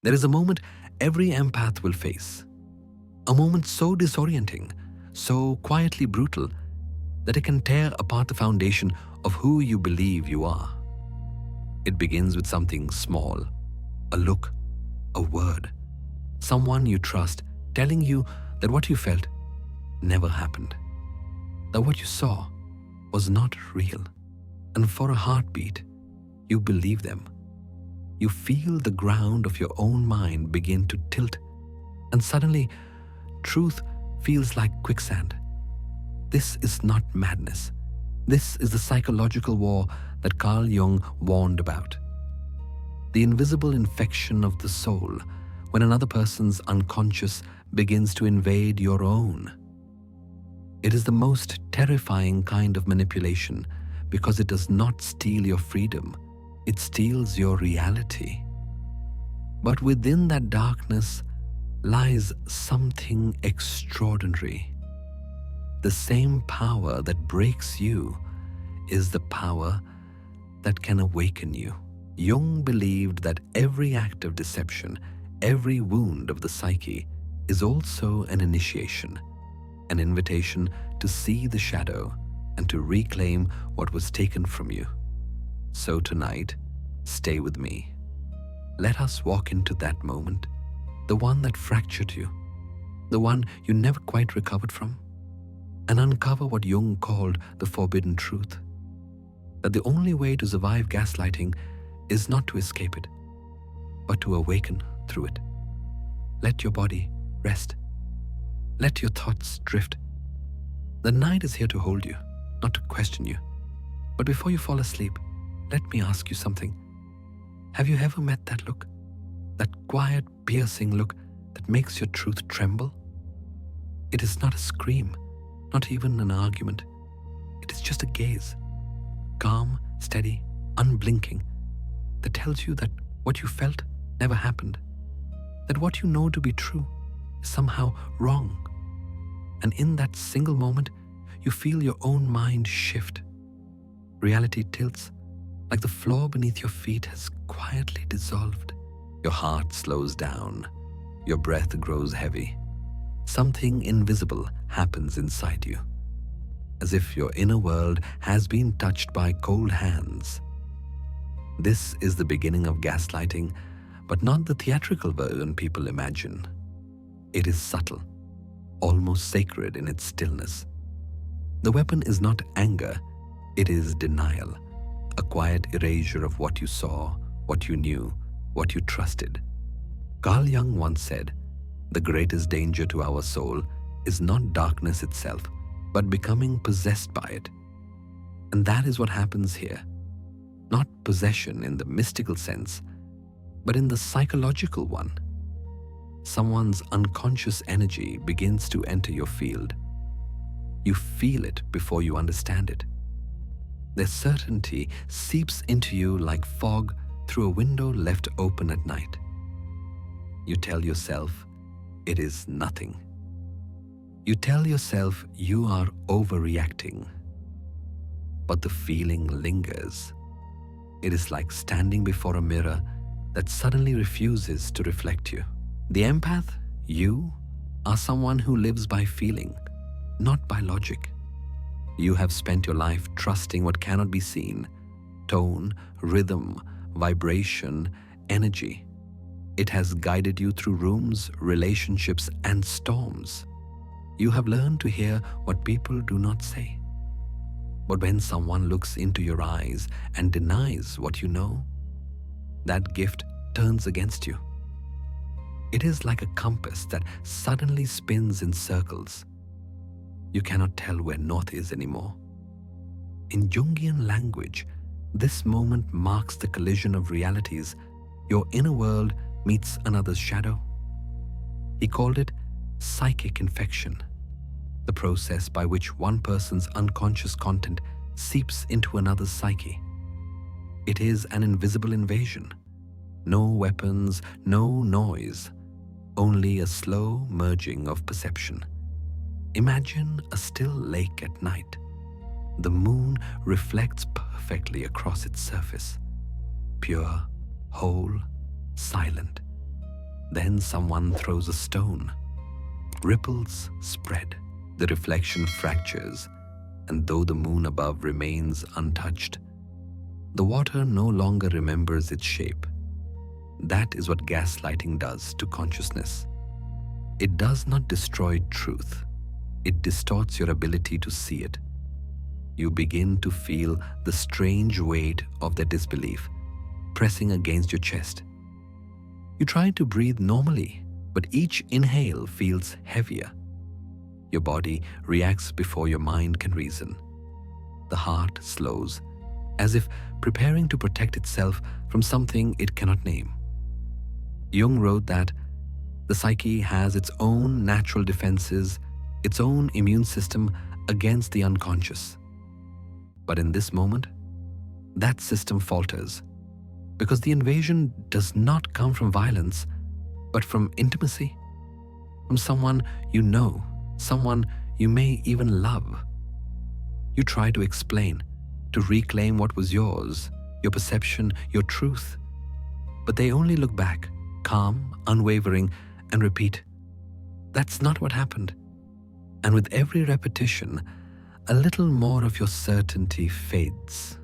There is a moment every empath will face. A moment so disorienting, so quietly brutal, that it can tear apart the foundation of who you believe you are. It begins with something small, a look, a word, someone you trust telling you that what you felt never happened, that what you saw was not real. And for a heartbeat, you believe them. You feel the ground of your own mind begin to tilt, and suddenly, truth feels like quicksand. This is not madness. This is the psychological war that Carl Jung warned about. The invisible infection of the soul when another person's unconscious begins to invade your own. It is the most terrifying kind of manipulation because it does not steal your freedom, it steals your reality. But within that darkness lies something extraordinary. The same power that breaks you is the power that can awaken you. Jung believed that every act of deception, every wound of the psyche, is also an initiation, an invitation to see the shadow and to reclaim what was taken from you. So tonight, stay with me. Let us walk into that moment, the one that fractured you, the one you never quite recovered from, and uncover what Jung called the forbidden truth, that the only way to survive gaslighting is not to escape it, but to awaken through it. Let your body rest. Let your thoughts drift. The night is here to hold you, not to question you. But before you fall asleep, let me ask you something. Have you ever met that look? That quiet, piercing look that makes your truth tremble? It is not a scream, not even an argument. It is just a gaze, calm, steady, unblinking, that tells you that what you felt never happened, that what you know to be true is somehow wrong. And in that single moment, you feel your own mind shift. Reality tilts, like the floor beneath your feet has quietly dissolved. Your heart slows down. Your breath grows heavy. Something invisible happens inside you, as if your inner world has been touched by cold hands. This is the beginning of gaslighting, but not the theatrical version people imagine. It is subtle, almost sacred in its stillness. The weapon is not anger, it is denial, a quiet erasure of what you saw, what you knew, what you trusted. Carl Jung once said, "The greatest danger to our soul is not darkness itself, but becoming possessed by it." And that is what happens here. Not possession in the mystical sense, but in the psychological one. Someone's unconscious energy begins to enter your field. You feel it before you understand it. Their certainty seeps into you like fog through a window left open at night. You tell yourself it is nothing. You tell yourself you are overreacting. But the feeling lingers. It is like standing before a mirror that suddenly refuses to reflect you. The empath, you, are someone who lives by feeling, not by logic. You have spent your life trusting what cannot be seen: tone, rhythm, vibration, energy. It has guided you through rooms, relationships, and storms. You have learned to hear what people do not say. But when someone looks into your eyes and denies what you know, that gift turns against you. It is like a compass that suddenly spins in circles. You cannot tell where north is anymore. In Jungian language, this moment marks the collision of realities. Your inner world meets another's shadow. He called it psychic infection, the process by which one person's unconscious content seeps into another's psyche. It is an invisible invasion. No weapons, no noise, only a slow merging of perception. Imagine a still lake at night. The moon reflects perfectly across its surface, pure, whole, silent. Then someone throws a stone. Ripples spread, the reflection fractures, and though the moon above remains untouched, the water no longer remembers its shape. That is what gaslighting does to consciousness. It does not destroy truth. It distorts your ability to see it. You begin to feel the strange weight of their disbelief pressing against your chest. You try to breathe normally, but each inhale feels heavier. Your body reacts before your mind can reason. The heart slows, as if preparing to protect itself from something it cannot name. Jung wrote that the psyche has its own natural defenses, its own immune system against the unconscious. But in this moment, that system falters, because the invasion does not come from violence, but from intimacy, from someone you know, someone you may even love. You try to explain, to reclaim what was yours, your perception, your truth, but they only look back, calm, unwavering, and repeat, "That's not what happened." And with every repetition, a little more of your certainty fades.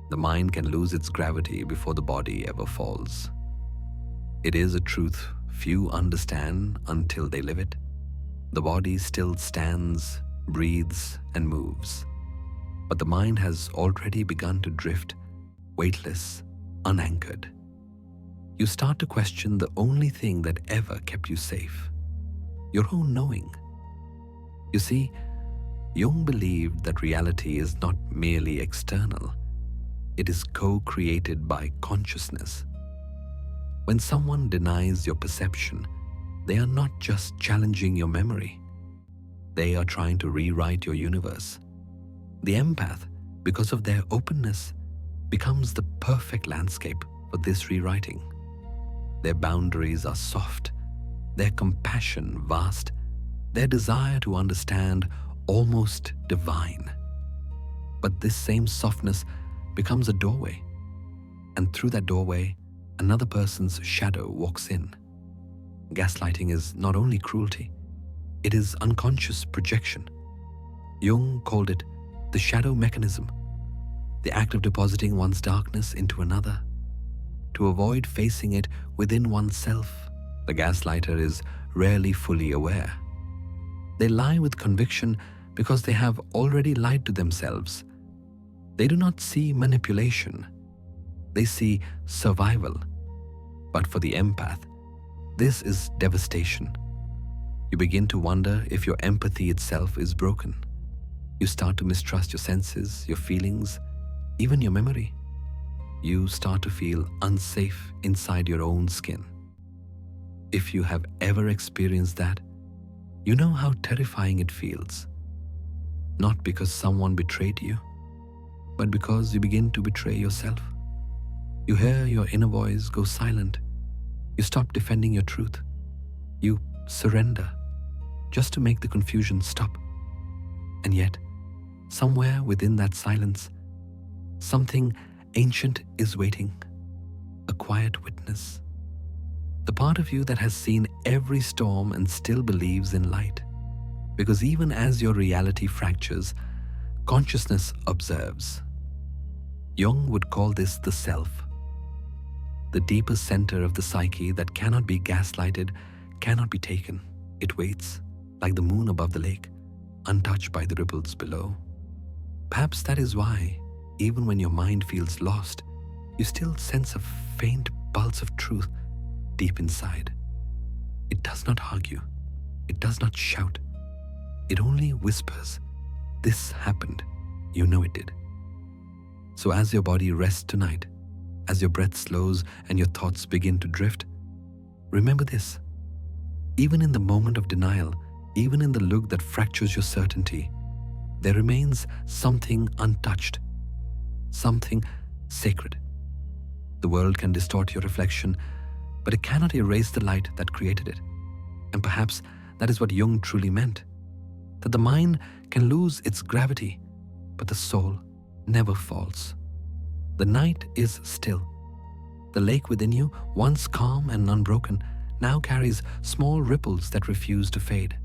The mind can lose its gravity before the body ever falls. It is a truth few understand until they live it. The body still stands, breathes, and moves, but the mind has already begun to drift, weightless, unanchored. You start to question the only thing that ever kept you safe, your own knowing. You see, Jung believed that reality is not merely external. It is co-created by consciousness. When someone denies your perception, they are not just challenging your memory. They are trying to rewrite your universe. The empath, because of their openness, becomes the perfect landscape for this rewriting. Their boundaries are soft, their compassion vast, their desire to understand almost divine. But this same softness becomes a doorway, and through that doorway, another person's shadow walks in. Gaslighting is not only cruelty, it is unconscious projection. Jung called it the shadow mechanism, the act of depositing one's darkness into another. To avoid facing it within oneself, the gaslighter is rarely fully aware. They lie with conviction because they have already lied to themselves. They do not see manipulation. They see survival. But for the empath, this is devastation. You begin to wonder if your empathy itself is broken. You start to mistrust your senses, your feelings, even your memory. You start to feel unsafe inside your own skin. If you have ever experienced that, you know how terrifying it feels. Not because someone betrayed you, but because you begin to betray yourself. You hear your inner voice go silent. You stop defending your truth. You surrender just to make the confusion stop. And yet, somewhere within that silence, something ancient is waiting, a quiet witness. The part of you that has seen every storm and still believes in light. Because even as your reality fractures, consciousness observes. Jung would call this the self, the deepest center of the psyche that cannot be gaslighted, cannot be taken. It waits, like the moon above the lake, untouched by the ripples below. Perhaps that is why, even when your mind feels lost, you still sense a faint pulse of truth deep inside. It does not argue. It does not shout. It only whispers, "This happened. You know it did." So as your body rests tonight, as your breath slows and your thoughts begin to drift, remember this. Even in the moment of denial, even in the look that fractures your certainty, there remains something untouched, something sacred. The world can distort your reflection, but it cannot erase the light that created it. And perhaps that is what Jung truly meant, that the mind can lose its gravity, but the soul never falls. The night is still. The lake within you, once calm and unbroken, now carries small ripples that refuse to fade.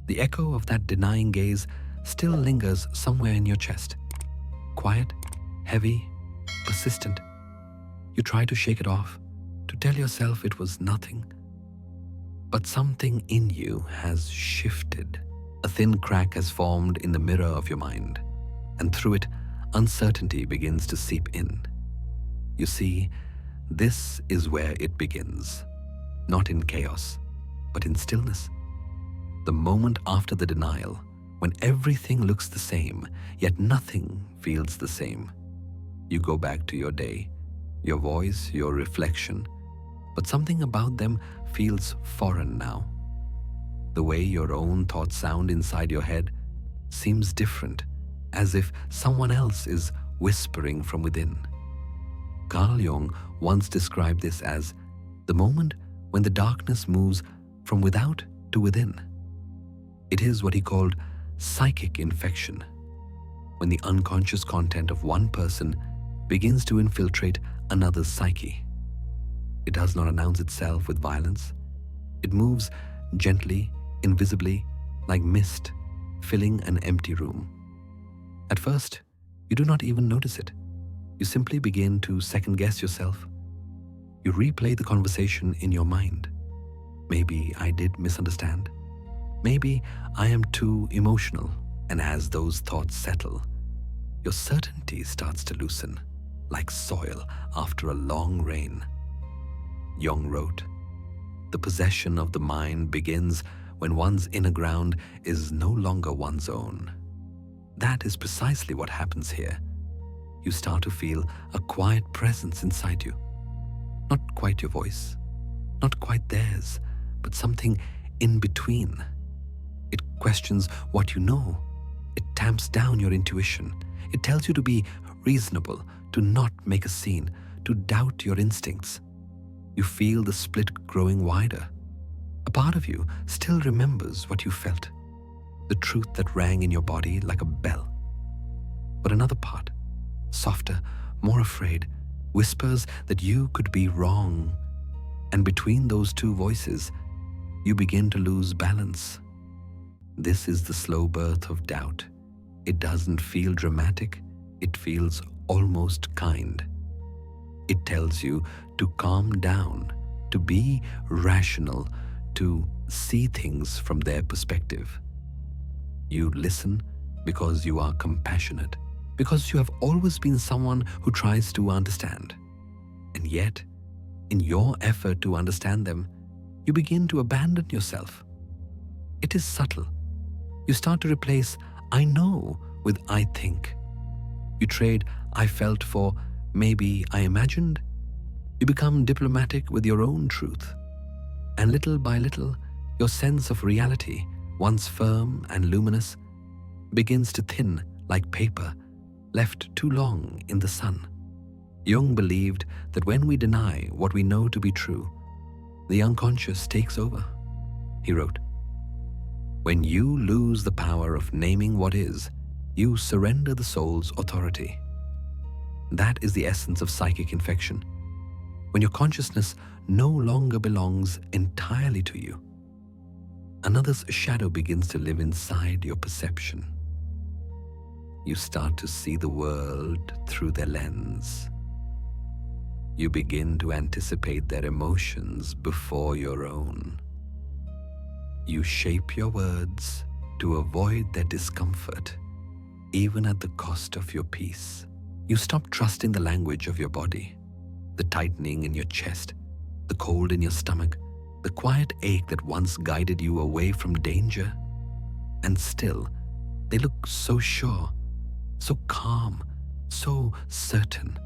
The echo of that denying gaze still lingers somewhere in your chest. Quiet, heavy, persistent. You try to shake it off, to tell yourself it was nothing. But something in you has shifted. A thin crack has formed in the mirror of your mind, and through it, uncertainty begins to seep in. You see, this is where it begins, not in chaos, but in stillness. The moment after the denial, when everything looks the same, yet nothing feels the same. You go back to your day, your voice, your reflection, but something about them feels foreign now. The way your own thoughts sound inside your head seems different, as if someone else is whispering from within. Carl Jung once described this as the moment when the darkness moves from without to within. It is what he called psychic infection, when the unconscious content of one person begins to infiltrate another's psyche. It does not announce itself with violence. It moves gently, invisibly, like mist filling an empty room. At first, you do not even notice it. You simply begin to second-guess yourself. You replay the conversation in your mind. Maybe I did misunderstand. Maybe I am too emotional. And as those thoughts settle, your certainty starts to loosen, like soil after a long rain. Jung wrote, "The possession of the mind begins when one's inner ground is no longer one's own." That is precisely what happens here. You start to feel a quiet presence inside you. Not quite your voice, not quite theirs, but something in between. It questions what you know. It tamps down your intuition. It tells you to be reasonable, to not make a scene, to doubt your instincts. You feel the split growing wider. A part of you still remembers what you felt, the truth that rang in your body like a bell. But another part, softer, more afraid, whispers that you could be wrong. And between those two voices, you begin to lose balance. This is the slow birth of doubt. It doesn't feel dramatic. It feels almost kind. It tells you to calm down, to be rational, to see things from their perspective. You listen because you are compassionate, because you have always been someone who tries to understand. And yet, in your effort to understand them, you begin to abandon yourself. It is subtle. You start to replace "I know" with "I think." You trade "I felt" for "maybe I imagined." You become diplomatic with your own truth. And little by little, your sense of reality, once firm and luminous, begins to thin like paper left too long in the sun. Jung believed that when we deny what we know to be true, the unconscious takes over. He wrote, "When you lose the power of naming what is, you surrender the soul's authority." That is the essence of psychic infection. When your consciousness no longer belongs entirely to you, another's shadow begins to live inside your perception. You start to see the world through their lens. You begin to anticipate their emotions before your own. You shape your words to avoid their discomfort, even at the cost of your peace. You stop trusting the language of your body, the tightening in your chest, the cold in your stomach, the quiet ache that once guided you away from danger. And still, they look so sure, so calm, so certain.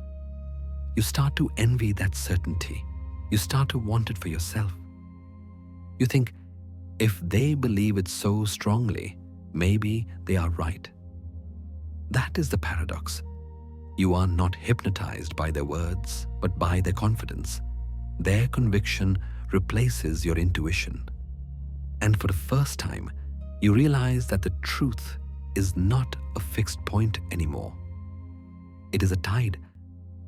You start to envy that certainty. You start to want it for yourself. You think, if they believe it so strongly, maybe they are right. That is the paradox. You are not hypnotized by their words, but by their confidence. Their conviction replaces your intuition. And for the first time, you realize that the truth is not a fixed point anymore. It is a tide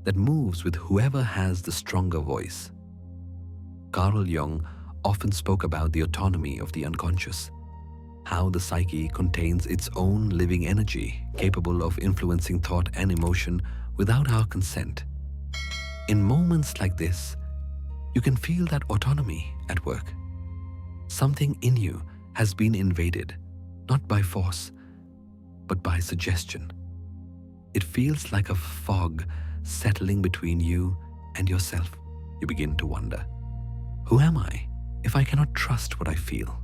that moves with whoever has the stronger voice. Carl Jung often spoke about the autonomy of the unconscious, how the psyche contains its own living energy capable of influencing thought and emotion without our consent. In moments like this, you can feel that autonomy at work. Something in you has been invaded, not by force, but by suggestion. It feels like a fog settling between you and yourself. You begin to wonder, who am I if I cannot trust what I feel?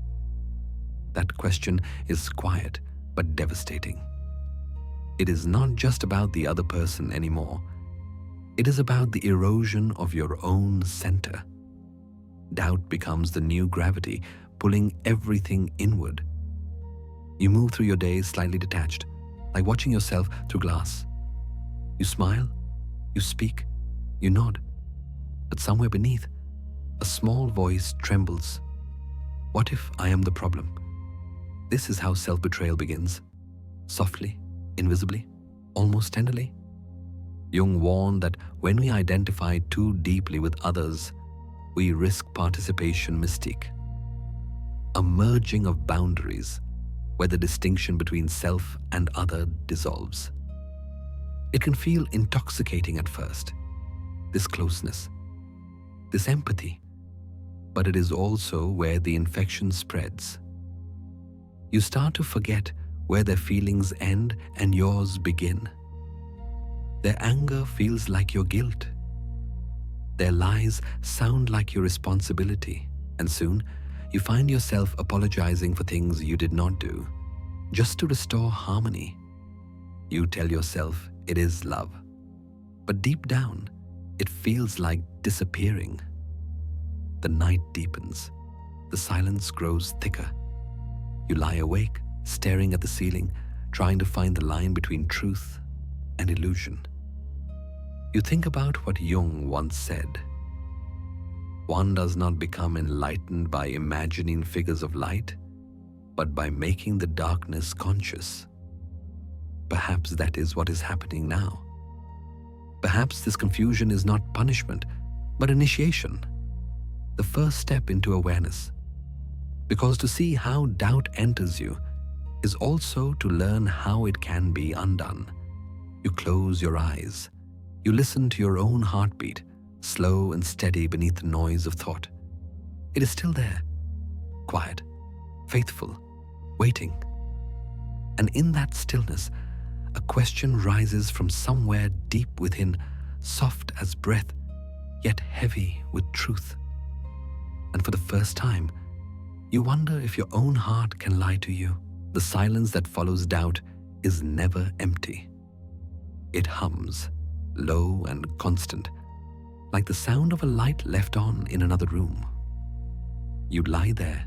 That question is quiet but devastating. It is not just about the other person anymore. It is about the erosion of your own center. Doubt becomes the new gravity, pulling everything inward. You move through your days slightly detached, like watching yourself through glass. You smile, you speak, you nod, but somewhere beneath, a small voice trembles. What if I am the problem? This is how self-betrayal begins, softly, invisibly, almost tenderly. Jung warned that when we identify too deeply with others, we risk participation mystique, a merging of boundaries where the distinction between self and other dissolves. It can feel intoxicating at first, this closeness, this empathy, but it is also where the infection spreads. You start to forget where their feelings end and yours begin. Their anger feels like your guilt. Their lies sound like your responsibility, and soon you find yourself apologizing for things you did not do, just to restore harmony. You tell yourself it is love, but deep down, it feels like disappearing. The night deepens. The silence grows thicker. You lie awake, staring at the ceiling, trying to find the line between truth and illusion. You think about what Jung once said. One does not become enlightened by imagining figures of light, but by making the darkness conscious. Perhaps that is what is happening now. Perhaps this confusion is not punishment, but initiation, the first step into awareness. Because to see how doubt enters you is also to learn how it can be undone. You close your eyes. You listen to your own heartbeat, slow and steady beneath the noise of thought. It is still there, quiet, faithful, waiting. And in that stillness, a question rises from somewhere deep within, soft as breath, yet heavy with truth. And for the first time, you wonder if your own heart can lie to you. The silence that follows doubt is never empty. It hums, low and constant, like the sound of a light left on in another room. You lie there,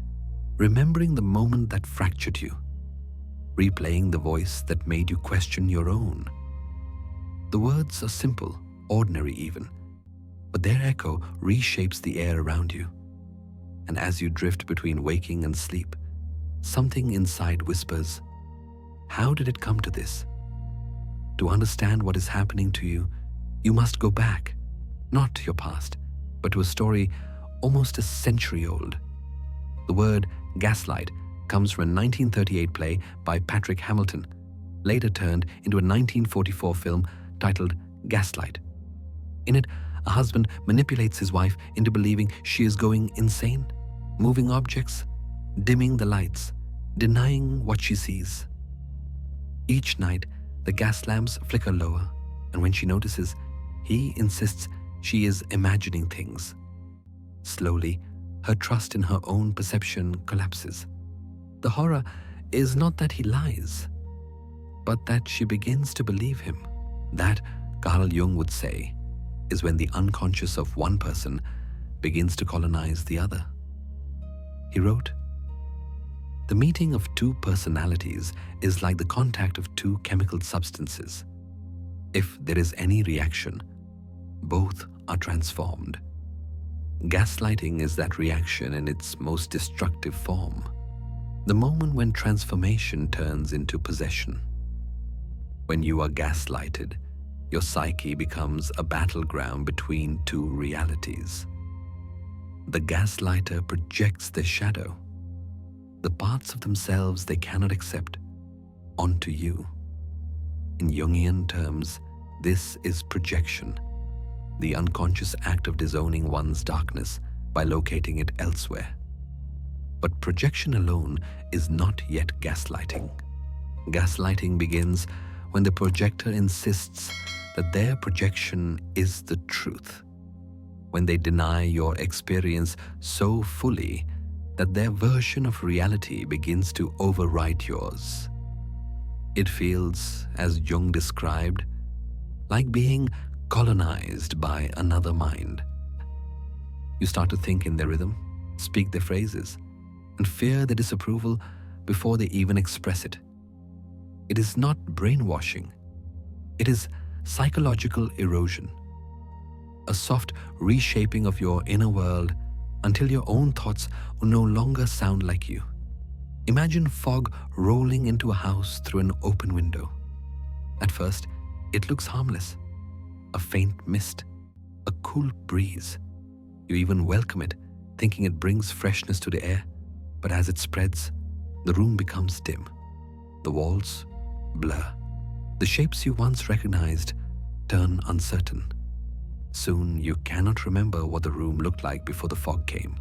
remembering the moment that fractured you, replaying the voice that made you question your own. The words are simple, ordinary even, but their echo reshapes the air around you. And as you drift between waking and sleep, something inside whispers, how did it come to this? To understand what is happening to you, you must go back, not to your past, but to a story almost a century old. The word gaslight comes from a 1938 play by Patrick Hamilton, later turned into a 1944 film titled Gaslight. In it, a husband manipulates his wife into believing she is going insane, moving objects, dimming the lights, denying what she sees. Each night, the gas lamps flicker lower, and when she notices, he insists she is imagining things. Slowly, her trust in her own perception collapses. The horror is not that he lies, but that she begins to believe him. That, Carl Jung would say, is when the unconscious of one person begins to colonize the other. He wrote, "The meeting of two personalities is like the contact of two chemical substances. If there is any reaction, both are transformed. Gaslighting is that reaction in its most destructive form, the moment when transformation turns into possession. When you are gaslighted, your psyche becomes a battleground between two realities. The gaslighter projects their shadow, the parts of themselves they cannot accept, onto you. In Jungian terms, this is projection, the unconscious act of disowning one's darkness by locating it elsewhere. But projection alone is not yet gaslighting. Gaslighting begins when the projector insists that their projection is the truth, when they deny your experience so fully that their version of reality begins to overwrite yours. It feels, as Jung described, like being colonized by another mind. You start to think in their rhythm, speak their phrases, and fear their disapproval before they even express it. It is not brainwashing. It is psychological erosion, a soft reshaping of your inner world until your own thoughts will no longer sound like you. Imagine fog rolling into a house through an open window. At first, it looks harmless, a faint mist, a cool breeze. You even welcome it, thinking it brings freshness to the air. But as it spreads, the room becomes dim. The walls blur. The shapes you once recognized turn uncertain. Soon you cannot remember what the room looked like before the fog came.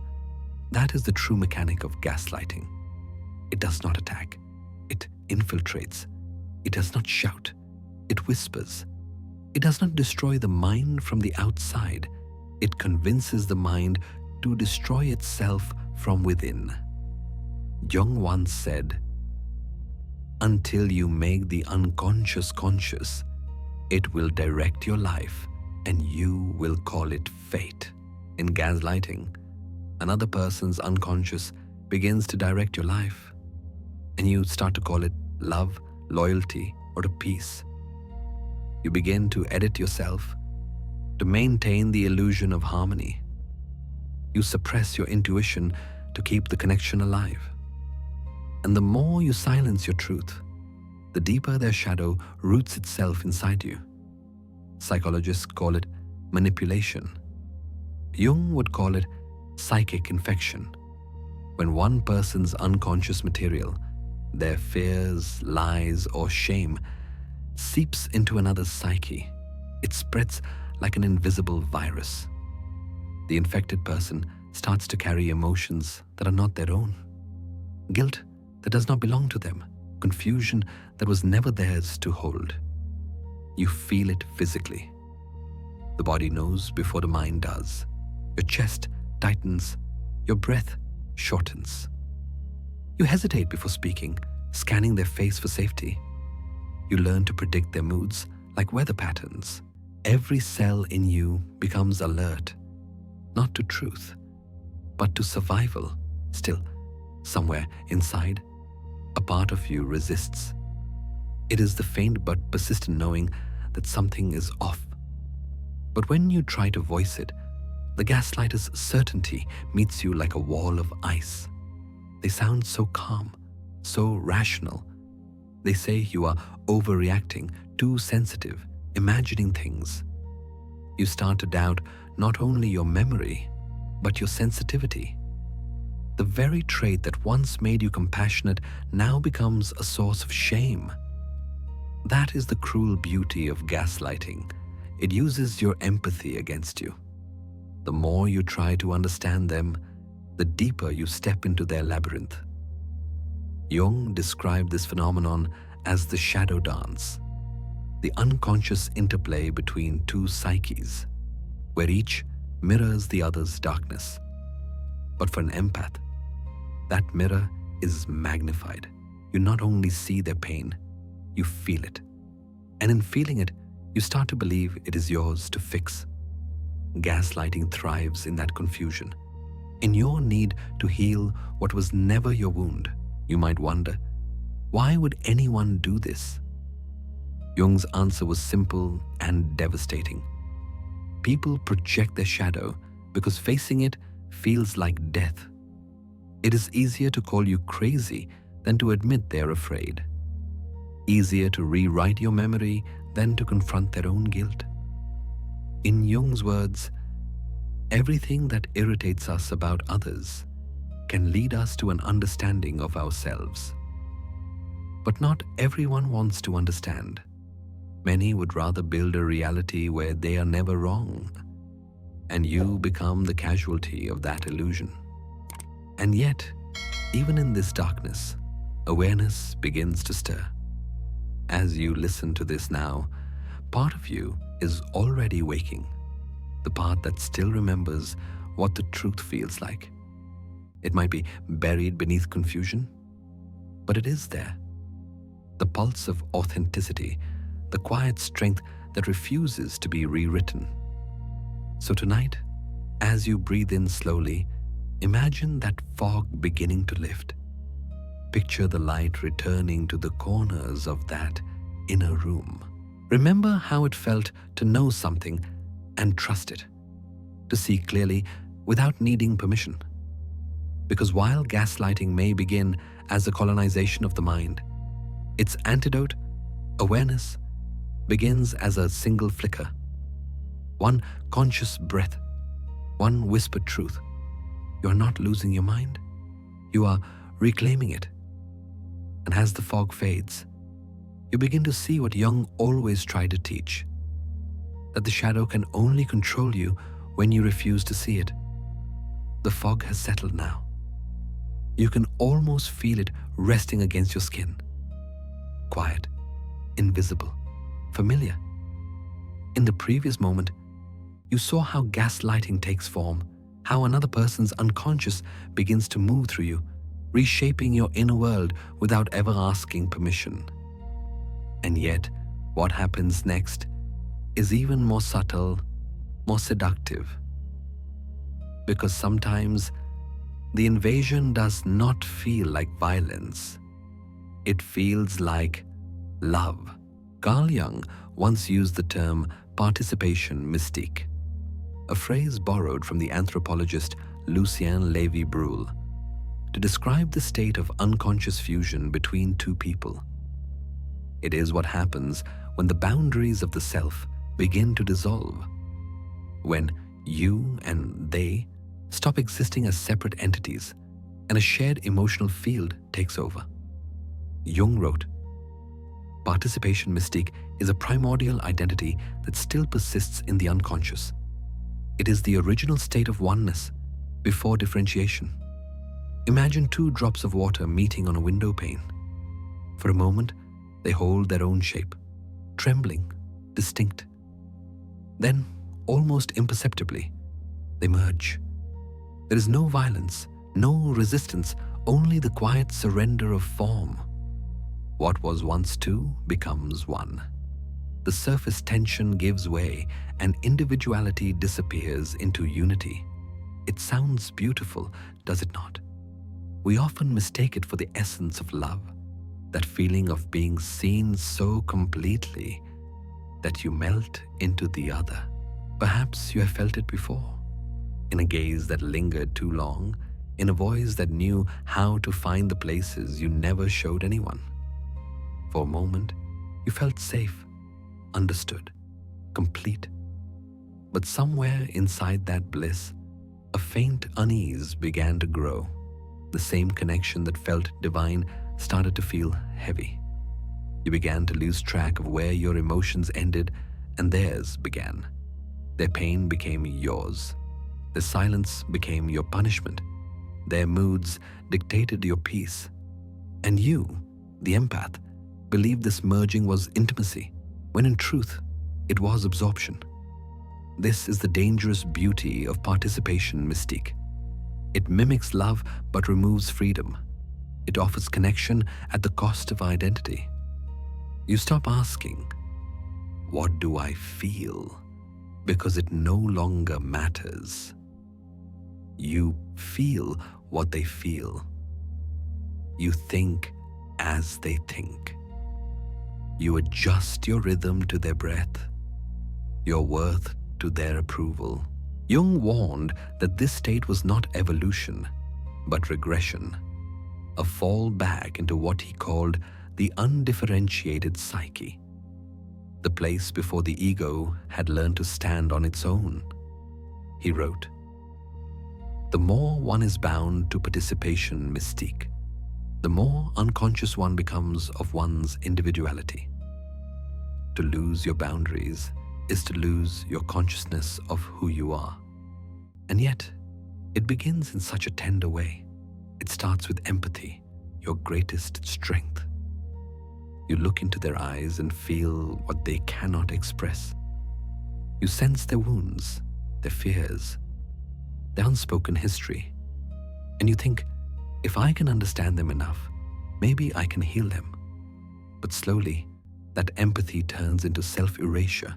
That is the true mechanic of gaslighting. It does not attack. It infiltrates. It does not shout. It whispers. It does not destroy the mind from the outside. It convinces the mind to destroy itself from within. Jung once said, "Until you make the unconscious conscious, it will direct your life and you will call it fate." In gaslighting, another person's unconscious begins to direct your life, and you start to call it love, loyalty, or a peace. You begin to edit yourself to maintain the illusion of harmony. You suppress your intuition to keep the connection alive. And the more you silence your truth, the deeper their shadow roots itself inside you. Psychologists call it manipulation. Jung would call it psychic infection. When one person's unconscious material, their fears, lies, or shame, seeps into another's psyche, it spreads like an invisible virus. The infected person starts to carry emotions that are not their own. Guilt that does not belong to them. Confusion that was never theirs to hold. You feel it physically. The body knows before the mind does. Your chest tightens. Your breath shortens. You hesitate before speaking, scanning their face for safety. You learn to predict their moods like weather patterns. Every cell in you becomes alert, not to truth, but to survival. Still, somewhere inside, a part of you resists. It is the faint but persistent knowing that something is off. But when you try to voice it, the gaslighter's certainty meets you like a wall of ice. They sound so calm, so rational. They say you are overreacting, too sensitive, imagining things. You start to doubt not only your memory, but your sensitivity. The very trait that once made you compassionate now becomes a source of shame. That is the cruel beauty of gaslighting. It uses your empathy against you. The more you try to understand them, the deeper you step into their labyrinth. Jung described this phenomenon as the shadow dance, the unconscious interplay between two psyches, where each mirrors the other's darkness. But for an empath, that mirror is magnified. You not only see their pain, you feel it. And in feeling it, you start to believe it is yours to fix. Gaslighting thrives in that confusion. In your need to heal what was never your wound, you might wonder, why would anyone do this? Jung's answer was simple and devastating. People project their shadow because facing it feels like death. It is easier to call you crazy than to admit they're afraid. Easier to rewrite your memory than to confront their own guilt. In Jung's words, Everything that irritates us about others can lead us to an understanding of ourselves. But not everyone wants to understand. Many would rather build a reality where they are never wrong, and you become the casualty of that illusion. And yet, even in this darkness, awareness begins to stir. As you listen to this now, part of you is already waking, the part that still remembers what the truth feels like. It might be buried beneath confusion, but it is there. The pulse of authenticity, the quiet strength that refuses to be rewritten. So tonight, as you breathe in slowly, imagine that fog beginning to lift. Picture the light returning to the corners of that inner room. Remember how it felt to know something and trust it, to see clearly without needing permission. Because while gaslighting may begin as a colonization of the mind, its antidote, awareness, begins as a single flicker. One conscious breath, one whispered truth. You are not losing your mind. You are reclaiming it. And as the fog fades, you begin to see what Jung always tried to teach, that the shadow can only control you when you refuse to see it. The fog has settled now. You can almost feel it resting against your skin. Quiet, invisible, familiar. In the previous moment, you saw how gaslighting takes form, how another person's unconscious begins to move through you, reshaping your inner world without ever asking permission. And yet, what happens next is even more subtle, more seductive. Because sometimes the invasion does not feel like violence. It feels like love. Carl Jung once used the term participation mystique, a phrase borrowed from the anthropologist Lucien Lévy-Bruhl, to describe the state of unconscious fusion between two people. It is what happens when the boundaries of the self begin to dissolve, when you and they stop existing as separate entities and a shared emotional field takes over. Jung wrote, "Participation mystique is a primordial identity that still persists in the unconscious. It is the original state of oneness before differentiation. Imagine two drops of water meeting on a window pane. For a moment, they hold their own shape, trembling, distinct. Then, almost imperceptibly, they merge. There is no violence, no resistance, only the quiet surrender of form. What was once two becomes one. The surface tension gives way and individuality disappears into unity. It sounds beautiful, does it not? We often mistake it for the essence of love, that feeling of being seen so completely that you melt into the other. Perhaps you have felt it before, in a gaze that lingered too long, in a voice that knew how to find the places you never showed anyone. For a moment, you felt safe, understood, complete. But somewhere inside that bliss, a faint unease began to grow. The same connection that felt divine started to feel heavy. You began to lose track of where your emotions ended and theirs began. Their pain became yours. Their silence became your punishment. Their moods dictated your peace. And you, the empath, believed this merging was intimacy, when in truth, it was absorption. This is the dangerous beauty of participation mystique. It mimics love but removes freedom. It offers connection at the cost of identity. You stop asking, "What do I feel?" because it no longer matters. You feel what they feel. You think as they think. You adjust your rhythm to their breath, your worth to their approval. Jung warned that this state was not evolution, but regression, a fall back into what he called the undifferentiated psyche, the place before the ego had learned to stand on its own. He wrote, The more one is bound to participation mystique, the more unconscious one becomes of one's individuality. To lose your boundaries is to lose your consciousness of who you are. And yet, it begins in such a tender way. It starts with empathy, your greatest strength. You look into their eyes and feel what they cannot express. You sense their wounds, their fears, their unspoken history. And you think, if I can understand them enough, maybe I can heal them. But slowly, that empathy turns into self-erasure.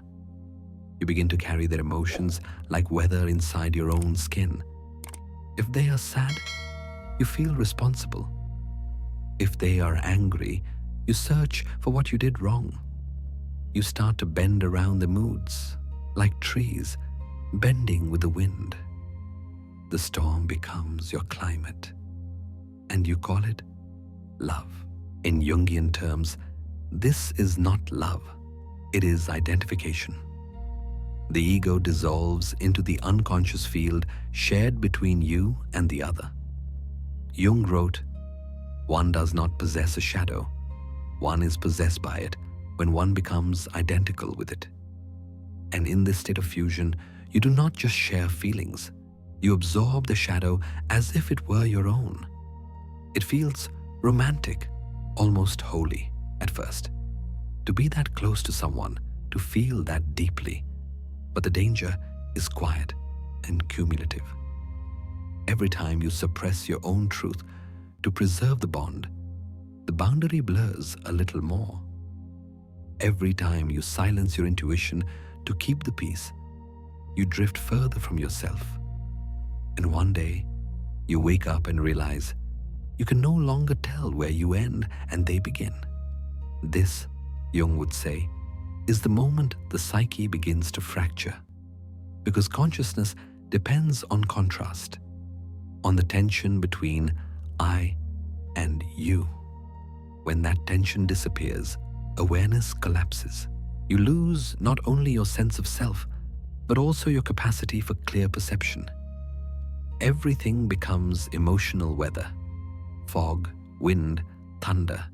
You begin to carry their emotions like weather inside your own skin. If they are sad, you feel responsible. If they are angry, you search for what you did wrong. You start to bend around their moods, like trees bending with the wind. The storm becomes your climate, and you call it love. In Jungian terms, this is not love, it is identification. The ego dissolves into the unconscious field shared between you and the other. Jung wrote, "One does not possess a shadow. One is possessed by it when one becomes identical with it." And in this state of fusion, you do not just share feelings. You absorb the shadow as if it were your own. It feels romantic, almost holy at first. To be that close to someone, to feel that deeply. But the danger is quiet and cumulative. Every time you suppress your own truth to preserve the bond, the boundary blurs a little more. Every time you silence your intuition to keep the peace, you drift further from yourself. And one day, you wake up and realize you can no longer tell where you end and they begin. This, Jung would say, is the moment the psyche begins to fracture. Because consciousness depends on contrast, on the tension between I and you. When that tension disappears, awareness collapses. You lose not only your sense of self, but also your capacity for clear perception. Everything becomes emotional weather, fog, wind, thunder.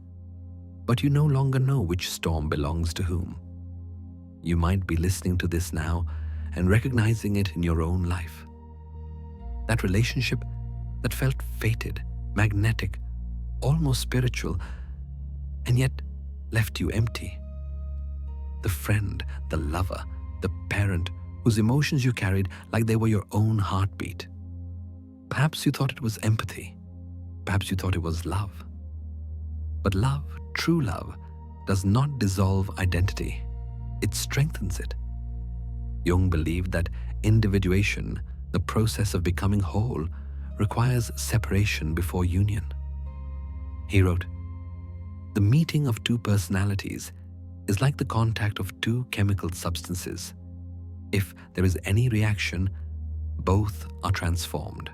But you no longer know which storm belongs to whom. You might be listening to this now and recognizing it in your own life. That relationship that felt fated, magnetic, almost spiritual, and yet left you empty. The friend, the lover, the parent whose emotions you carried like they were your own heartbeat. Perhaps you thought it was empathy. Perhaps you thought it was love. But love, true love, does not dissolve identity. It strengthens it. Jung believed that individuation, the process of becoming whole, requires separation before union. He wrote, "The meeting of two personalities is like the contact of two chemical substances. If there is any reaction, both are transformed.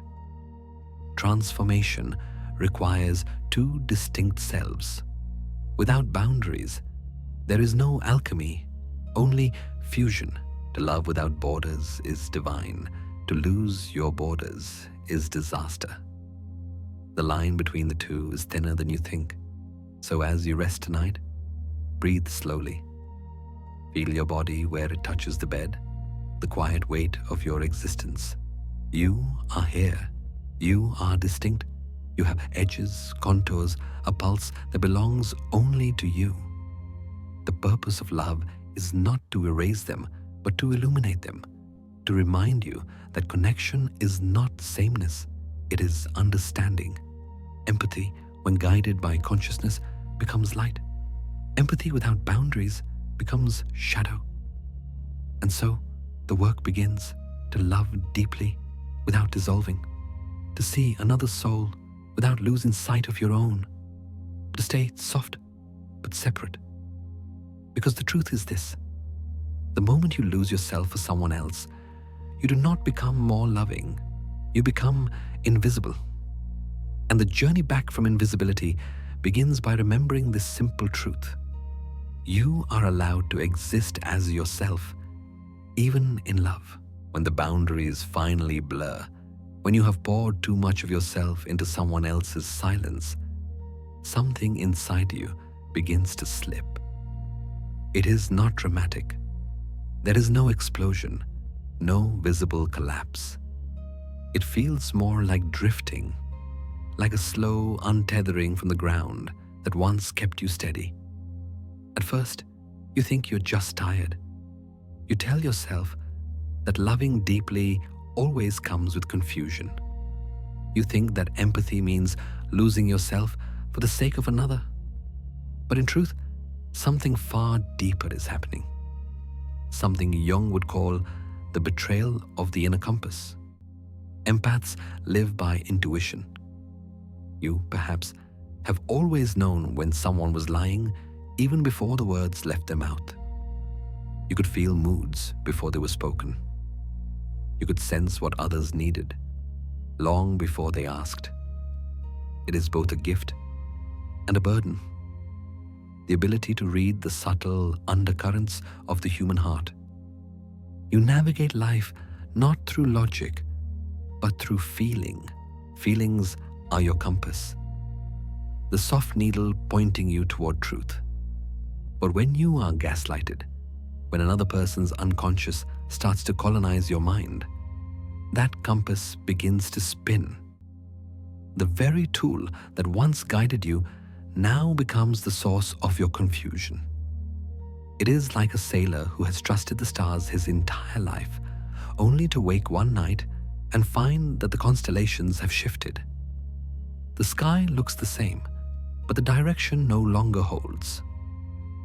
Transformation requires two distinct selves. Without boundaries, there is no alchemy, only fusion. To love without borders is divine. To lose your borders is disaster." The line between the two is thinner than you think. So as you rest tonight, breathe slowly. Feel your body where it touches the bed, the quiet weight of your existence. You are here. You are distinct. You have edges, contours, a pulse that belongs only to you. The purpose of love is not to erase them, but to illuminate them, to remind you that connection is not sameness, it is understanding. Empathy, when guided by consciousness, becomes light. Empathy without boundaries becomes shadow. And so, the work begins to love deeply without dissolving, to see another soul without losing sight of your own, to stay soft but separate. Because the truth is this: the moment you lose yourself for someone else, you do not become more loving, you become invisible. And the journey back from invisibility begins by remembering this simple truth. You are allowed to exist as yourself, even in love. When the boundaries finally blur, When you have poured too much of yourself into someone else's silence, something inside you begins to slip. It is not dramatic. There is no explosion, no visible collapse. It feels more like drifting, like a slow untethering from the ground that once kept you steady. At first, you think you're just tired. You tell yourself that loving deeply always comes with confusion. You think that empathy means losing yourself for the sake of another. But in truth, something far deeper is happening. Something Jung would call the betrayal of the inner compass. Empaths live by intuition. You, perhaps, have always known when someone was lying even before the words left their mouth. You could feel moods before they were spoken. You could sense what others needed long before they asked. It is both a gift and a burden. The ability to read the subtle undercurrents of the human heart. You navigate life not through logic, but through feeling. Feelings are your compass, the soft needle pointing you toward truth. But when you are gaslighted, when another person's unconscious starts to colonize your mind, that compass begins to spin. The very tool that once guided you now becomes the source of your confusion. It is like a sailor who has trusted the stars his entire life, only to wake one night and find that the constellations have shifted. The sky looks the same, but the direction no longer holds.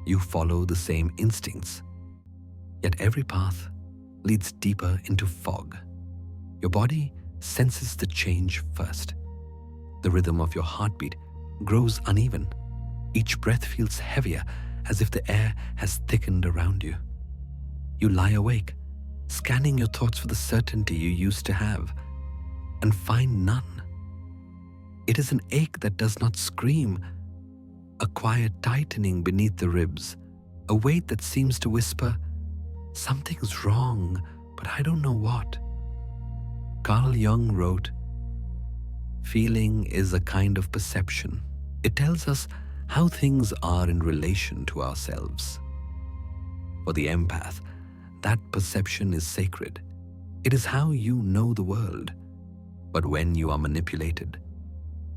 You follow the same instincts, yet every path leads deeper into fog. Your body senses the change first. The rhythm of your heartbeat grows uneven. Each breath feels heavier, as if the air has thickened around you. You lie awake, scanning your thoughts for the certainty you used to have, and find none. It is an ache that does not scream, a quiet tightening beneath the ribs, a weight that seems to whisper, "Something's wrong, but I don't know what." Carl Jung wrote, "Feeling is a kind of perception. It tells us how things are in relation to ourselves." For the empath, that perception is sacred. It is how you know the world. But when you are manipulated,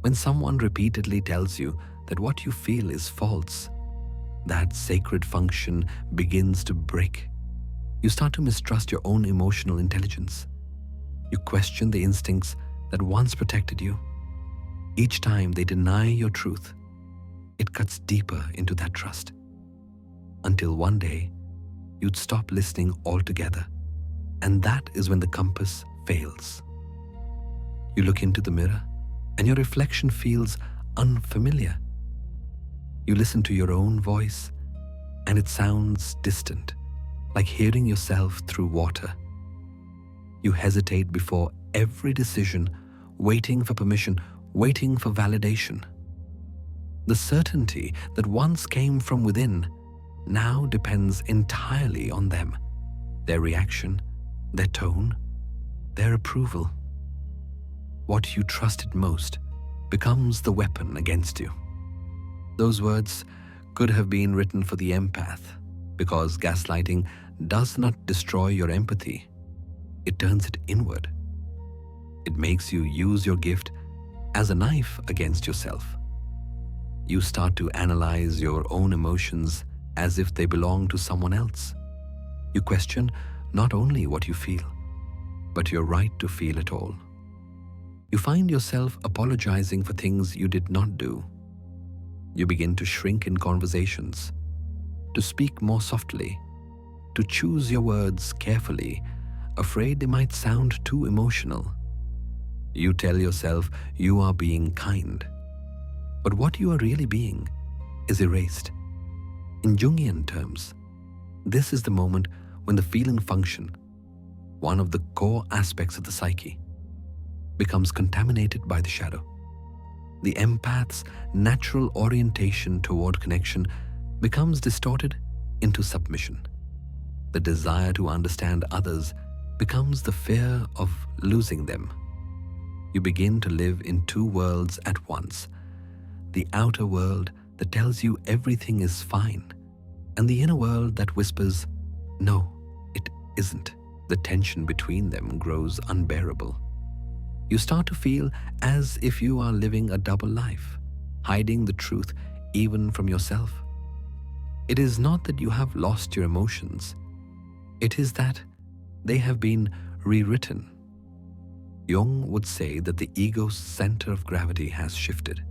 when someone repeatedly tells you that what you feel is false, that sacred function begins to break. You start to mistrust your own emotional intelligence. You question the instincts that once protected you. Each time they deny your truth, it cuts deeper into that trust. Until one day, you'd stop listening altogether. And that is when the compass fails. You look into the mirror, and your reflection feels unfamiliar. You listen to your own voice, and it sounds distant, like hearing yourself through water. You hesitate before every decision, waiting for permission, waiting for validation. The certainty that once came from within now depends entirely on them, their reaction, their tone, their approval. What you trusted most becomes the weapon against you. Those words could have been written for the empath, because gaslighting does not destroy your empathy. It turns it inward. It makes you use your gift as a knife against yourself. You start to analyze your own emotions as if they belong to someone else. You question not only what you feel, but your right to feel it all. You find yourself apologizing for things you did not do. You begin to shrink in conversations, to speak more softly, to choose your words carefully, afraid they might sound too emotional. You tell yourself you are being kind, but what you are really being is erased. In Jungian terms, this is the moment when the feeling function, one of the core aspects of the psyche, becomes contaminated by the shadow. The empath's natural orientation toward connection becomes distorted into submission. The desire to understand others becomes the fear of losing them. You begin to live in two worlds at once: the outer world that tells you everything is fine, and the inner world that whispers, no, it isn't. The tension between them grows unbearable. You start to feel as if you are living a double life, hiding the truth even from yourself. It is not that you have lost your emotions. It is that they have been rewritten. Jung would say that the ego's center of gravity has shifted.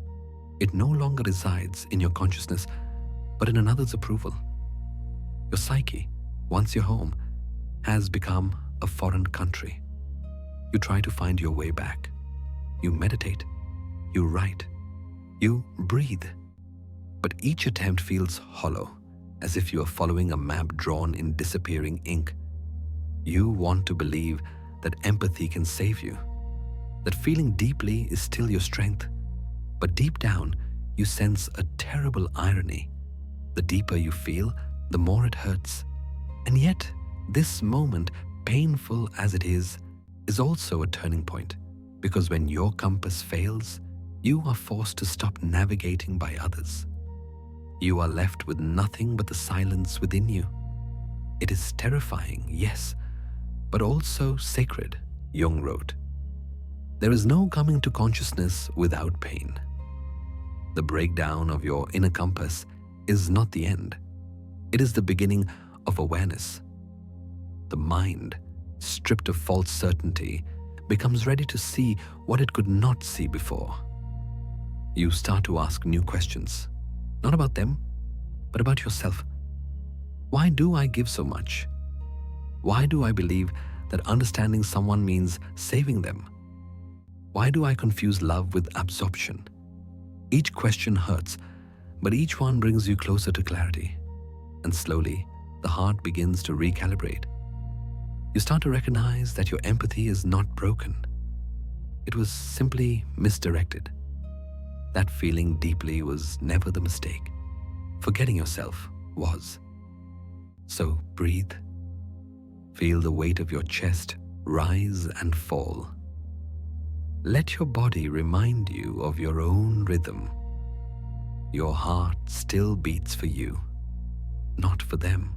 It no longer resides in your consciousness, but in another's approval. Your psyche, once your home, has become a foreign country. You try to find your way back. You meditate. You write. You breathe. But each attempt feels hollow, as if you are following a map drawn in disappearing ink. You want to believe that empathy can save you, that feeling deeply is still your strength. But deep down, you sense a terrible irony. The deeper you feel, the more it hurts. And yet, this moment, painful as it is also a turning point, because when your compass fails, you are forced to stop navigating by others. You are left with nothing but the silence within you. It is terrifying, yes, but also sacred, Jung wrote. There is no coming to consciousness without pain. The breakdown of your inner compass is not the end. It is the beginning of awareness. The mind, stripped of false certainty, becomes ready to see what it could not see before. You start to ask new questions, not about them, but about yourself. Why do I give so much? Why do I believe that understanding someone means saving them? Why do I confuse love with absorption? Each question hurts, but each one brings you closer to clarity. And slowly, the heart begins to recalibrate. You start to recognize that your empathy is not broken. It was simply misdirected. That feeling deeply was never the mistake. Forgetting yourself was. So breathe. Feel the weight of your chest rise and fall. Let your body remind you of your own rhythm. Your heart still beats for you, not for them.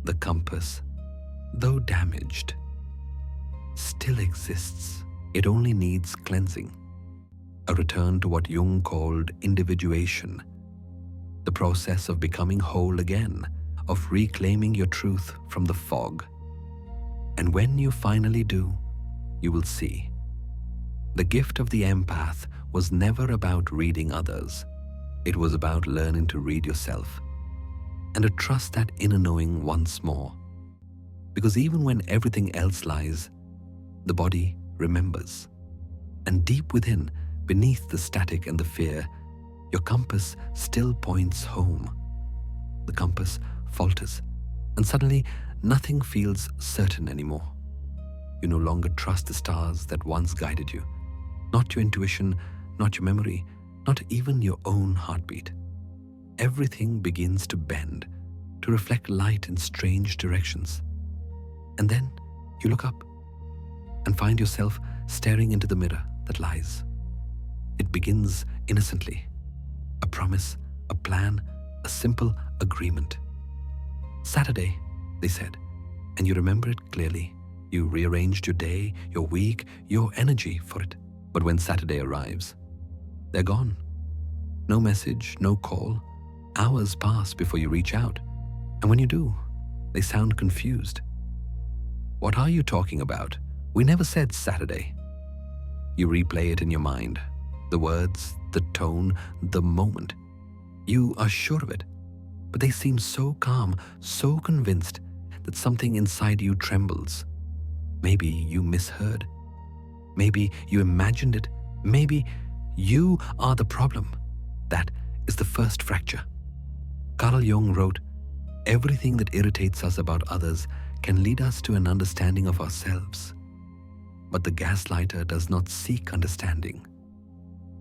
The compass, though damaged, still exists. It only needs cleansing, a return to what Jung called individuation, the process of becoming whole again, of reclaiming your truth from the fog. And when you finally do, you will see. The gift of the empath was never about reading others. It was about learning to read yourself and to trust that inner knowing once more. Because even when everything else lies, the body remembers. And deep within, beneath the static and the fear, your compass still points home. The compass falters, and suddenly nothing feels certain anymore. You no longer trust the stars that once guided you. Not your intuition, not your memory, not even your own heartbeat. Everything begins to bend, to reflect light in strange directions. And then you look up and find yourself staring into the mirror that lies. It begins innocently. A promise, a plan, a simple agreement. Saturday, they said, and you remember it clearly. You rearranged your day, your week, your energy for it. But when Saturday arrives, they're gone. No message, no call. Hours pass before you reach out. And when you do, they sound confused. What are you talking about? We never said Saturday. You replay it in your mind. The words, the tone, the moment. You are sure of it. But they seem so calm, so convinced that something inside you trembles. Maybe you misheard. Maybe you imagined it. Maybe you are the problem. That is the first fracture. Carl Jung wrote, "Everything that irritates us about others can lead us to an understanding of ourselves. But the gaslighter does not seek understanding.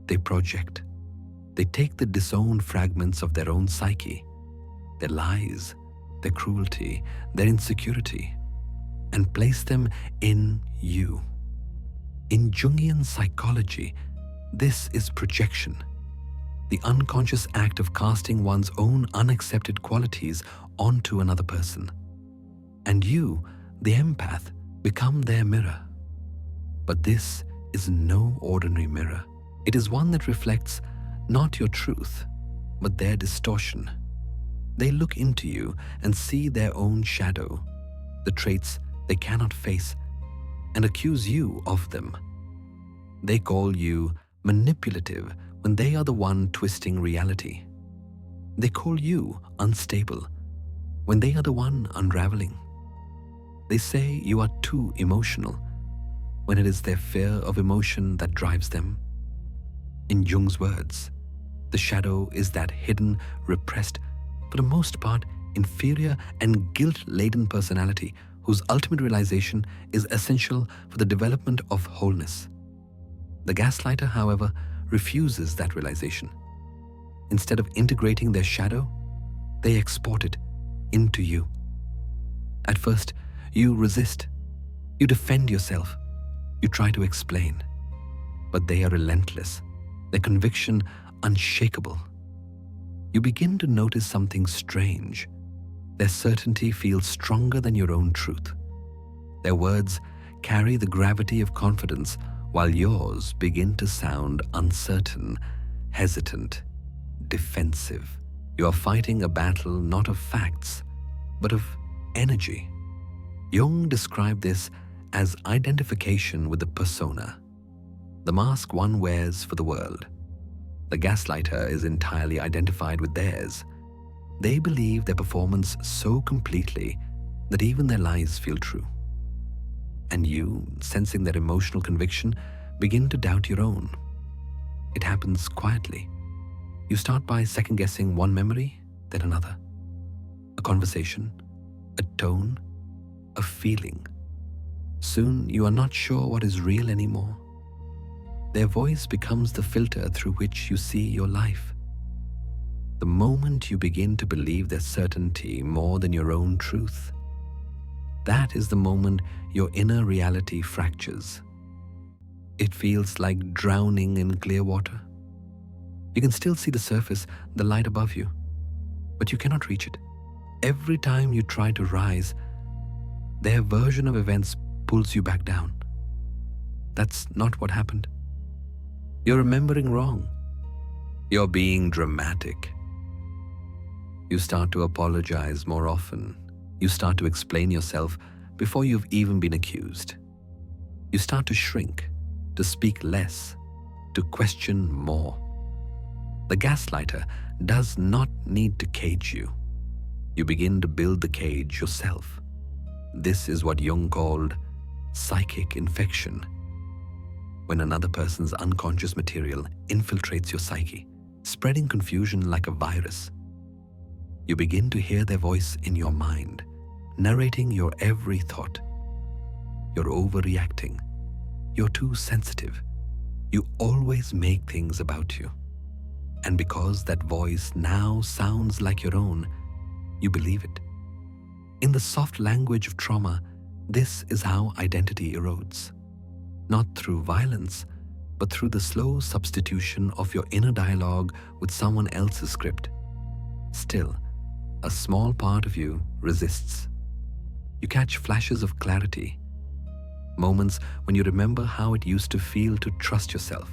They project. They take the disowned fragments of their own psyche, their lies, their cruelty, their insecurity, and place them in you. In Jungian psychology, this is projection, the unconscious act of casting one's own unaccepted qualities onto another person. And you, the empath, become their mirror. But this is no ordinary mirror. It is one that reflects not your truth, but their distortion. They look into you and see their own shadow, the traits they cannot face, and accuse you of them. They call you manipulative when they are the one twisting reality. They call you unstable when they are the one unraveling. They say you are too emotional when it is their fear of emotion that drives them. In Jung's words, the shadow is that hidden, repressed, for the most part inferior and guilt-laden personality whose ultimate realization is essential for the development of wholeness. The gaslighter, however, refuses that realization. Instead of integrating their shadow, they export it into you. At first, you resist, you defend yourself, you try to explain, but they are relentless, their conviction unshakable. You begin to notice something strange. Their certainty feels stronger than your own truth. Their words carry the gravity of confidence, while yours begin to sound uncertain, hesitant, defensive. You are fighting a battle not of facts, but of energy. Jung described this as identification with the persona, the mask one wears for the world. The gaslighter is entirely identified with theirs. They believe their performance so completely that even their lies feel true. And you, sensing their emotional conviction, begin to doubt your own. It happens quietly. You start by second-guessing one memory, then another. A conversation, a tone, a feeling. Soon you are not sure what is real anymore. Their voice becomes the filter through which you see your life. The moment you begin to believe their certainty more than your own truth, that is the moment your inner reality fractures. It feels like drowning in clear water. You can still see the surface, the light above you, but you cannot reach it. Every time you try to rise, their version of events pulls you back down. That's not what happened. You're remembering wrong. You're being dramatic. You start to apologize more often. You start to explain yourself before you've even been accused. You start to shrink, to speak less, to question more. The gaslighter does not need to cage you. You begin to build the cage yourself. This is what Jung called psychic infection. When another person's unconscious material infiltrates your psyche, spreading confusion like a virus. You begin to hear their voice in your mind, narrating your every thought. You're overreacting. You're too sensitive. You always make things about you. And because that voice now sounds like your own, you believe it. In the soft language of trauma, this is how identity erodes. Not through violence, but through the slow substitution of your inner dialogue with someone else's script. Still, a small part of you resists. You catch flashes of clarity, moments when you remember how it used to feel to trust yourself.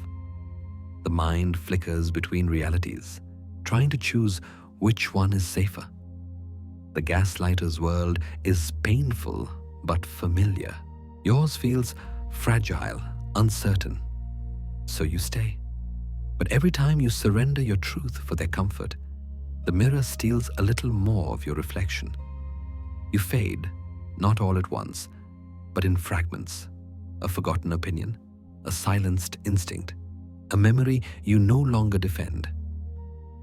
The mind flickers between realities, trying to choose which one is safer. The gaslighter's world is painful but familiar. Yours feels fragile, uncertain. So you stay. But every time you surrender your truth for their comfort, the mirror steals a little more of your reflection. You fade, not all at once, but in fragments. A forgotten opinion, a silenced instinct, a memory you no longer defend.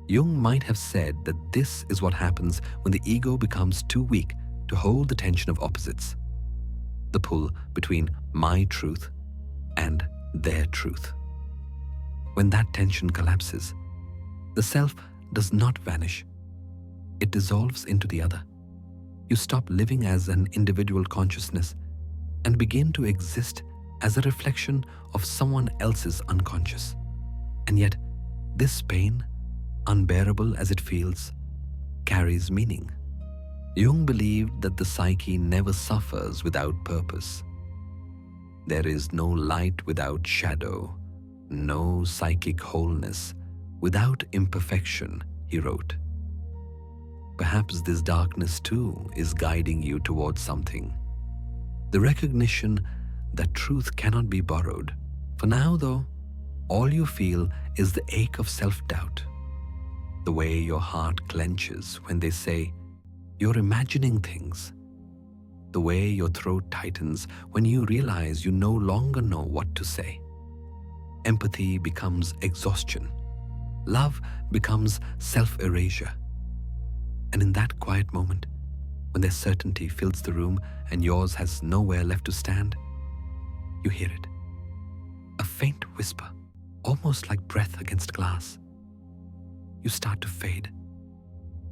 Jung might have said that this is what happens when the ego becomes too weak to hold the tension of opposites. The pull between my truth and their truth. When that tension collapses, the self does not vanish. It dissolves into the other. You stop living as an individual consciousness and begin to exist as a reflection of someone else's unconscious. And yet, this pain, unbearable as it feels, carries meaning. Jung believed that the psyche never suffers without purpose. There is no light without shadow, no psychic wholeness without imperfection, he wrote. Perhaps this darkness too is guiding you towards something. The recognition that truth cannot be borrowed. For now, though, all you feel is the ache of self-doubt. The way your heart clenches when they say, "You're imagining things." The way your throat tightens when you realize you no longer know what to say. Empathy becomes exhaustion. Love becomes self-erasure. And in that quiet moment, when their certainty fills the room and yours has nowhere left to stand, you hear it. A faint whisper, almost like breath against glass. You start to fade.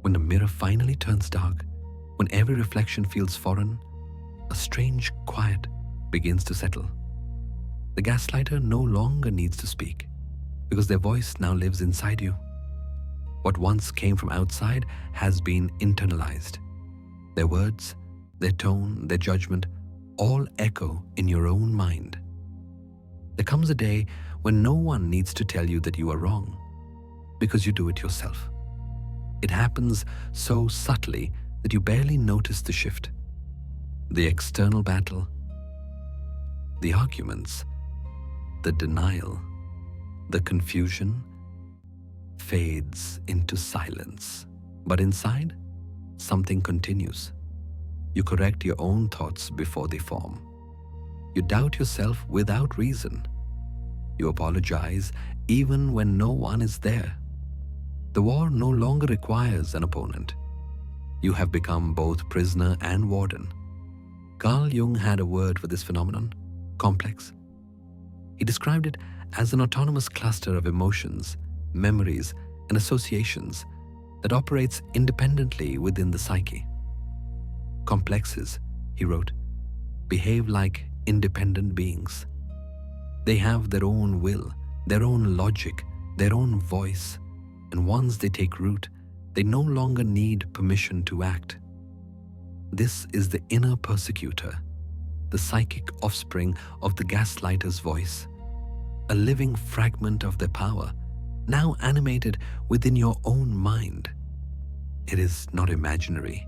When the mirror finally turns dark, when every reflection feels foreign, a strange quiet begins to settle. The gaslighter no longer needs to speak, because their voice now lives inside you. What once came from outside has been internalized. Their words, their tone, their judgment, all echo in your own mind. There comes a day when no one needs to tell you that you are wrong, because you do it yourself. It happens so subtly that you barely notice the shift. The external battle, the arguments, the denial, the confusion fades into silence. But inside, something continues. You correct your own thoughts before they form. You doubt yourself without reason. You apologize even when no one is there. The war no longer requires an opponent. You have become both prisoner and warden. Carl Jung had a word for this phenomenon: complex. He described it as an autonomous cluster of emotions, memories, and associations that operates independently within the psyche. Complexes, he wrote, behave like independent beings. They have their own will, their own logic, their own voice, and once they take root, they no longer need permission to act. This is the inner persecutor, the psychic offspring of the gaslighter's voice, a living fragment of their power, now animated within your own mind. It is not imaginary.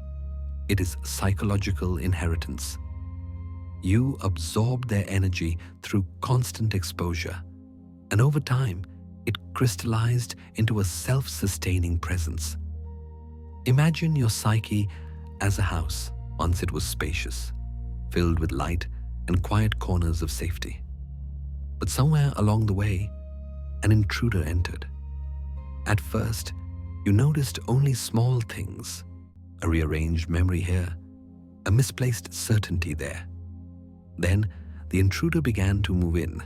It is psychological inheritance. You absorb their energy through constant exposure, and over time, it crystallized into a self-sustaining presence. Imagine your psyche as a house. Once it was spacious, filled with light and quiet corners of safety. But somewhere along the way, an intruder entered. At first, you noticed only small things, a rearranged memory here, a misplaced certainty there. Then, the intruder began to move in.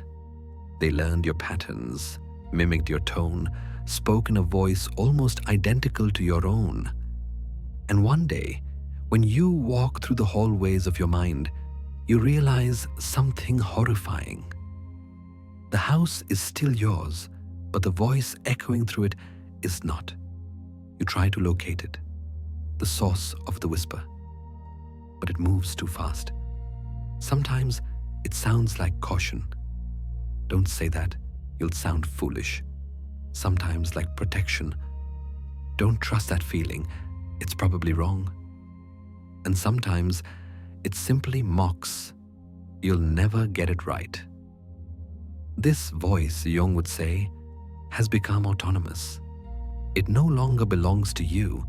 They learned your patterns, mimicked your tone, spoke in a voice almost identical to your own. And one day, when you walk through the hallways of your mind, you realize something horrifying. The house is still yours, but the voice echoing through it is not. You try to locate it, the source of the whisper, but it moves too fast. Sometimes it sounds like caution. Don't say that, you'll sound foolish. Sometimes like protection. Don't trust that feeling, it's probably wrong. And sometimes it simply mocks. You'll never get it right. This voice, Jung would say, has become autonomous. It no longer belongs to you,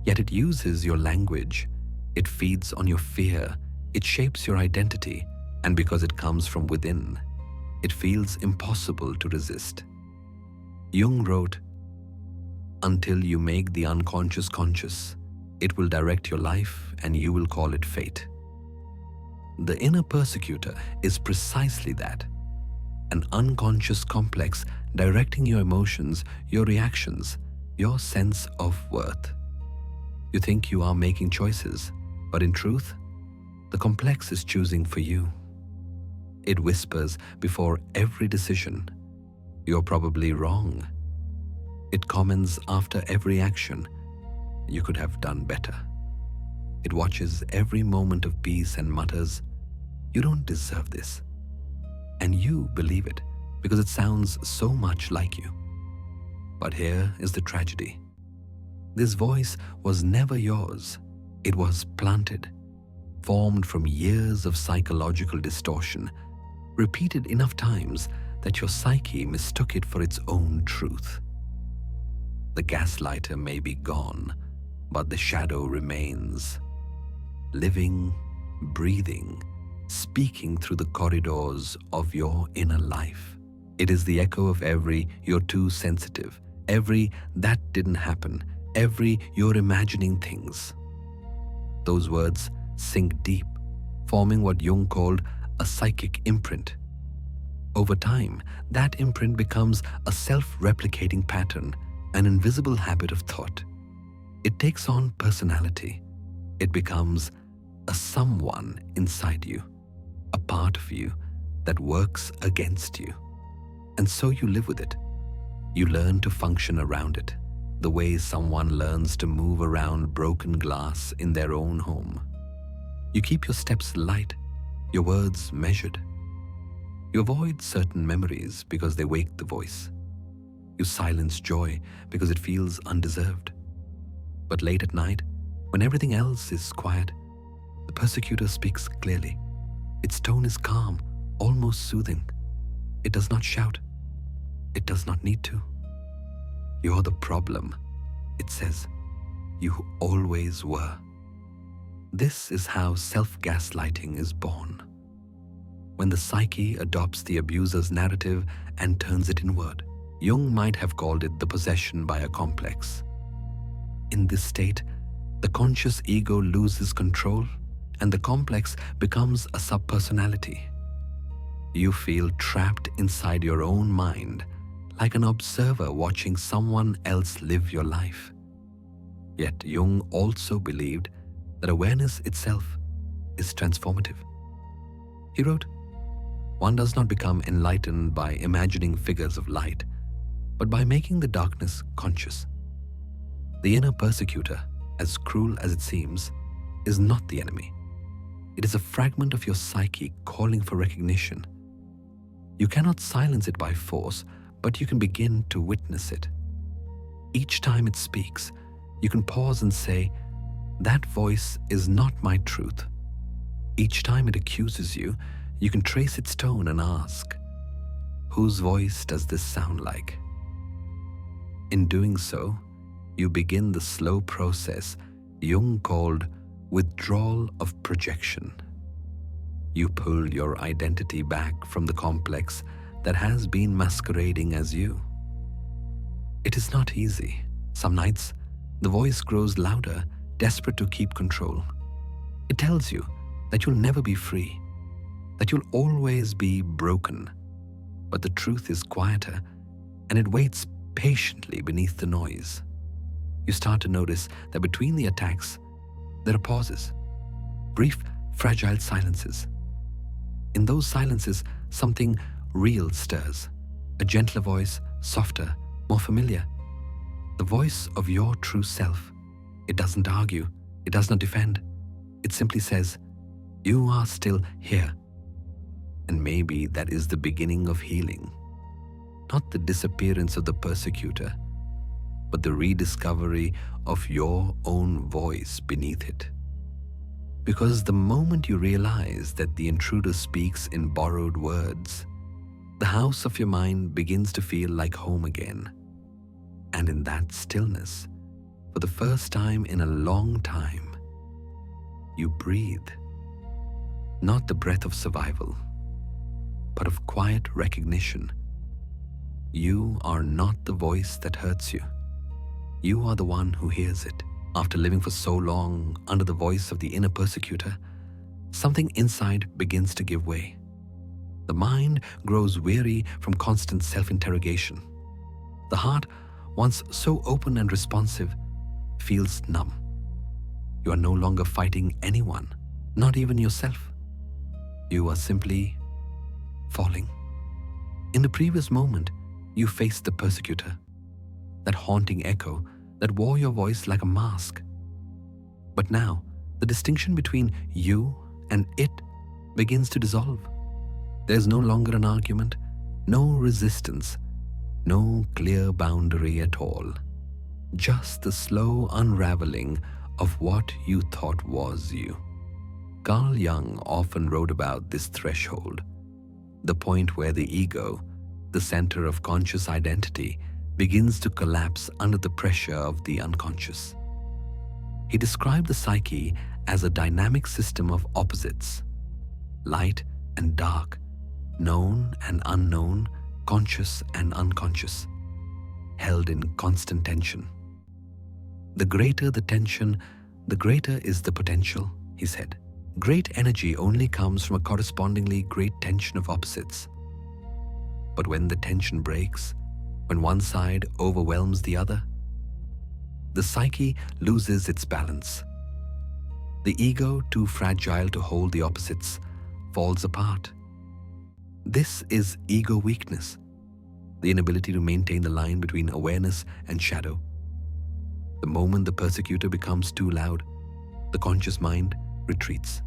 yet it uses your language. It feeds on your fear. It shapes your identity, and because it comes from within, it feels impossible to resist. Jung wrote, "Until you make the unconscious conscious, it will direct your life and you will call it fate." The inner persecutor is precisely that, an unconscious complex directing your emotions, your reactions, your sense of worth. You think you are making choices, but in truth, the complex is choosing for you. It whispers before every decision, "You're probably wrong." It comments after every action, "You could have done better." It watches every moment of peace and mutters, "You don't deserve this." And you believe it because it sounds so much like you. But here is the tragedy. This voice was never yours. It was planted, formed from years of psychological distortion, repeated enough times that your psyche mistook it for its own truth. The gaslighter may be gone, but the shadow remains, living, breathing, speaking through the corridors of your inner life. It is the echo of every "you're too sensitive," every "that didn't happen," every "you're imagining things." Those words sink deep, forming what Jung called a psychic imprint. Over time, that imprint becomes a self-replicating pattern, an invisible habit of thought. It takes on personality. It becomes a someone inside you, a part of you that works against you. And so you live with it. You learn to function around it, the way someone learns to move around broken glass in their own home. You keep your steps light, your words measured. You avoid certain memories because they wake the voice. You silence joy because it feels undeserved. But late at night, when everything else is quiet, the persecutor speaks clearly. Its tone is calm, almost soothing. It does not shout. It does not need to. "You're the problem," it says. "You always were." This is how self-gaslighting is born. When the psyche adopts the abuser's narrative and turns it inward. Jung might have called it the possession by a complex. In this state, the conscious ego loses control and the complex becomes a subpersonality. You feel trapped inside your own mind, like an observer watching someone else live your life. Yet Jung also believed that awareness itself is transformative. He wrote, "One does not become enlightened by imagining figures of light, but by making the darkness conscious." The inner persecutor, as cruel as it seems, is not the enemy. It is a fragment of your psyche calling for recognition. You cannot silence it by force, but you can begin to witness it. Each time it speaks, you can pause and say, "That voice is not my truth." Each time it accuses you, you can trace its tone and ask, "Whose voice does this sound like?" In doing so, you begin the slow process Jung called withdrawal of projection. You pull your identity back from the complex that has been masquerading as you. It is not easy. Some nights, the voice grows louder, desperate to keep control. It tells you that you'll never be free, that you'll always be broken. But the truth is quieter, and it waits patiently beneath the noise. You start to notice that between the attacks, there are pauses, brief, fragile silences. In those silences, something real stirs, a gentler voice, softer, more familiar. The voice of your true self. It doesn't argue, it does not defend. It simply says, "You are still here." And maybe that is the beginning of healing. Not the disappearance of the persecutor, but the rediscovery of your own voice beneath it. Because the moment you realize that the intruder speaks in borrowed words, the house of your mind begins to feel like home again. And in that stillness, for the first time in a long time, you breathe. Not the breath of survival, but of quiet recognition. You are not the voice that hurts you. You are the one who hears it. After living for so long under the voice of the inner persecutor, something inside begins to give way. The mind grows weary from constant self-interrogation. The heart, once so open and responsive, feels numb. You are no longer fighting anyone, not even yourself. You are simply falling. In the previous moment, you faced the persecutor, that haunting echo that wore your voice like a mask. But now, the distinction between you and it begins to dissolve. There's no longer an argument, no resistance, no clear boundary at all. Just the slow unraveling of what you thought was you. Carl Jung often wrote about this threshold, the point where the ego, the center of conscious identity, begins to collapse under the pressure of the unconscious. He described the psyche as a dynamic system of opposites, light and dark, known and unknown, conscious and unconscious, held in constant tension. The greater the tension, the greater is the potential, he said. Great energy only comes from a correspondingly great tension of opposites. But when the tension breaks, when one side overwhelms the other, the psyche loses its balance. The ego, too fragile to hold the opposites, falls apart. This is ego weakness, the inability to maintain the line between awareness and shadow. The moment the persecutor becomes too loud, the conscious mind retreats.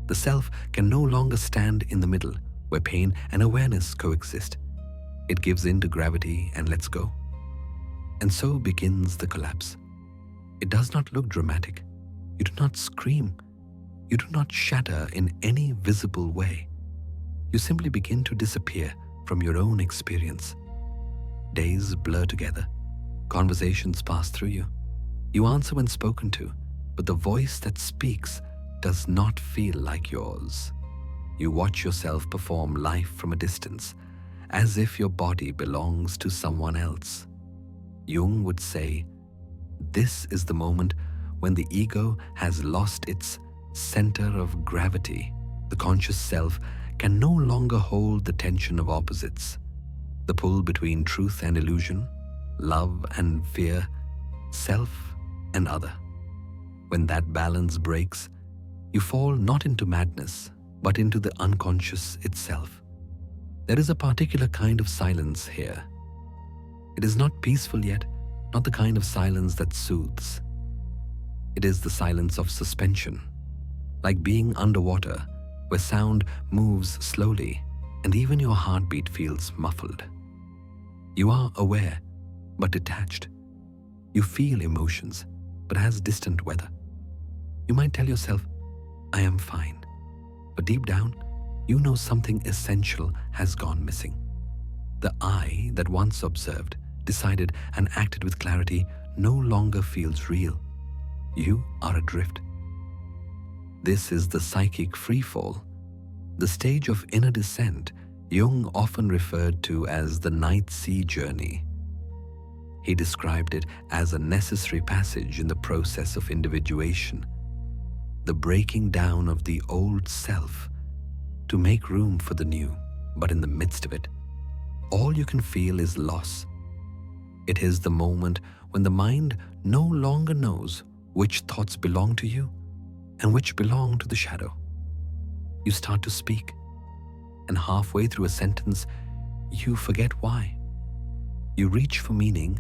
The self can no longer stand in the middle, where pain and awareness coexist. It gives in to gravity and lets go. And so begins the collapse. It does not look dramatic. You do not scream. You do not shatter in any visible way. You simply begin to disappear from your own experience. Days blur together. Conversations pass through you. You answer when spoken to, but the voice that speaks does not feel like yours. You watch yourself perform life from a distance, as if your body belongs to someone else. Jung would say, this is the moment when the ego has lost its center of gravity. The conscious self can no longer hold the tension of opposites, the pull between truth and illusion, love and fear, self and other. When that balance breaks, you fall not into madness, but into the unconscious itself. There is a particular kind of silence here. It is not peaceful yet, not the kind of silence that soothes. It is the silence of suspension, like being underwater, where sound moves slowly and even your heartbeat feels muffled. You are aware, but detached. You feel emotions, but as distant weather. You might tell yourself, I am fine. But deep down, you know something essential has gone missing. The I that once observed, decided, and acted with clarity no longer feels real. You are adrift. This is the psychic freefall, the stage of inner descent Jung often referred to as the night sea journey. He described it as a necessary passage in the process of individuation, the breaking down of the old self to make room for the new. But in the midst of it, all you can feel is loss. It is the moment when the mind no longer knows which thoughts belong to you and which belong to the shadow. You start to speak, and halfway through a sentence, you forget why. You reach for meaning,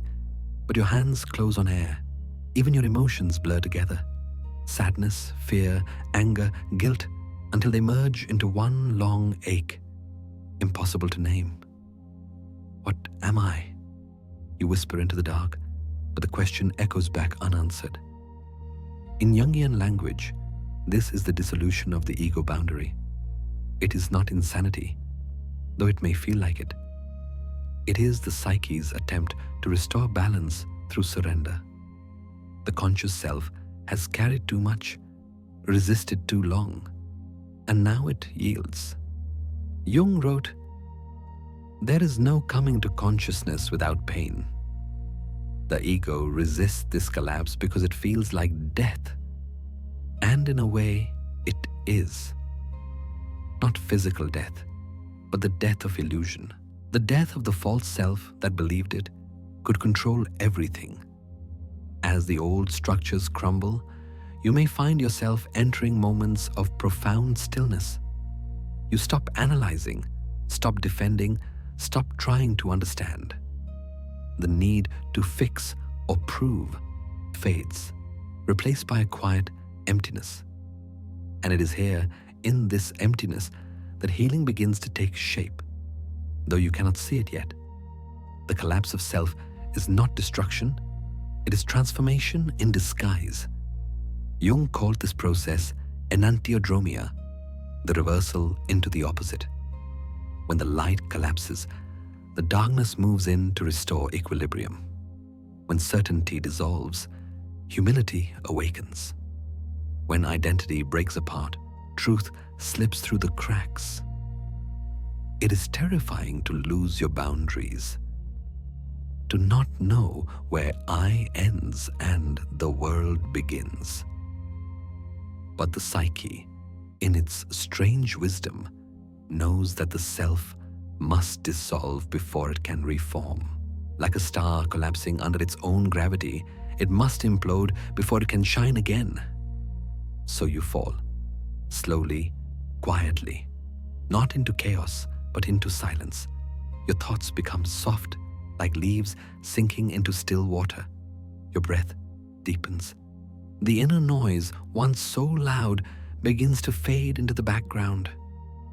but your hands close on air. Even your emotions blur together. Sadness, fear, anger, guilt, until they merge into one long ache, impossible to name. What am I? You whisper into the dark, but the question echoes back unanswered. In Jungian language, this is the dissolution of the ego boundary. It is not insanity, though it may feel like it. It is the psyche's attempt to restore balance through surrender. The conscious self has carried too much, resisted too long, and now it yields. Jung wrote, "There is no coming to consciousness without pain." The ego resists this collapse because it feels like death. And in a way, it is. Not physical death, but the death of illusion. The death of the false self that believed it could control everything. As the old structures crumble, you may find yourself entering moments of profound stillness. You stop analyzing, Stop defending, stop trying to understand. The need to fix or prove fades, replaced by a quiet emptiness. And it is here, in this emptiness, that healing begins to take shape, though you cannot see it yet. The collapse of self is not destruction, it is transformation in disguise. Jung called this process enantiodromia, the reversal into the opposite. When the light collapses, the darkness moves in to restore equilibrium. When certainty dissolves, humility awakens. When identity breaks apart, truth slips through the cracks. It is terrifying to lose your boundaries, to not know where I ends and the world begins. But the psyche, in its strange wisdom, knows that the self must dissolve before it can reform. Like a star collapsing under its own gravity, it must implode before it can shine again. So you fall, slowly, quietly, not into chaos, but into silence. Your thoughts become soft, like leaves sinking into still water. Your breath deepens. The inner noise, once so loud, begins to fade into the background.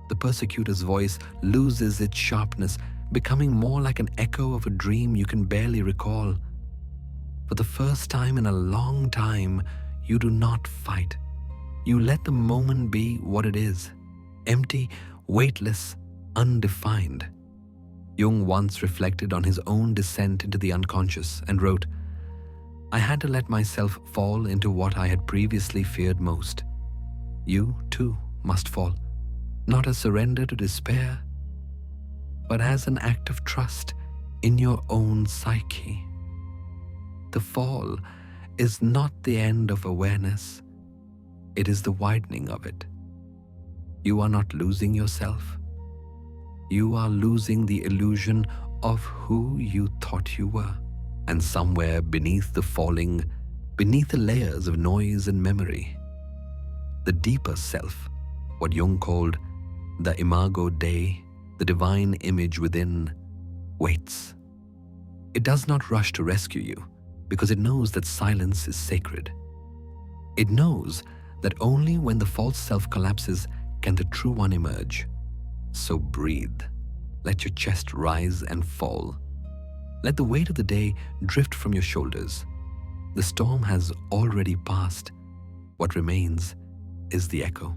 The persecutor's voice loses its sharpness, becoming more like an echo of a dream you can barely recall. For the first time in a long time, you do not fight. You let the moment be what it is, empty, weightless, undefined. Jung once reflected on his own descent into the unconscious and wrote, "I had to let myself fall into what I had previously feared most. You, too, must fall, not as surrender to despair, but as an act of trust in your own psyche. The fall is not the end of awareness, it is the widening of it. You are not losing yourself. You are losing the illusion of who you thought you were. And somewhere beneath the falling, beneath the layers of noise and memory, the deeper self, what Jung called the imago Dei, the divine image within, waits. It does not rush to rescue you because it knows that silence is sacred. It knows that only when the false self collapses can the true one emerge. So breathe. Let your chest rise and fall. Let the weight of the day drift from your shoulders. The storm has already passed. What remains is the echo.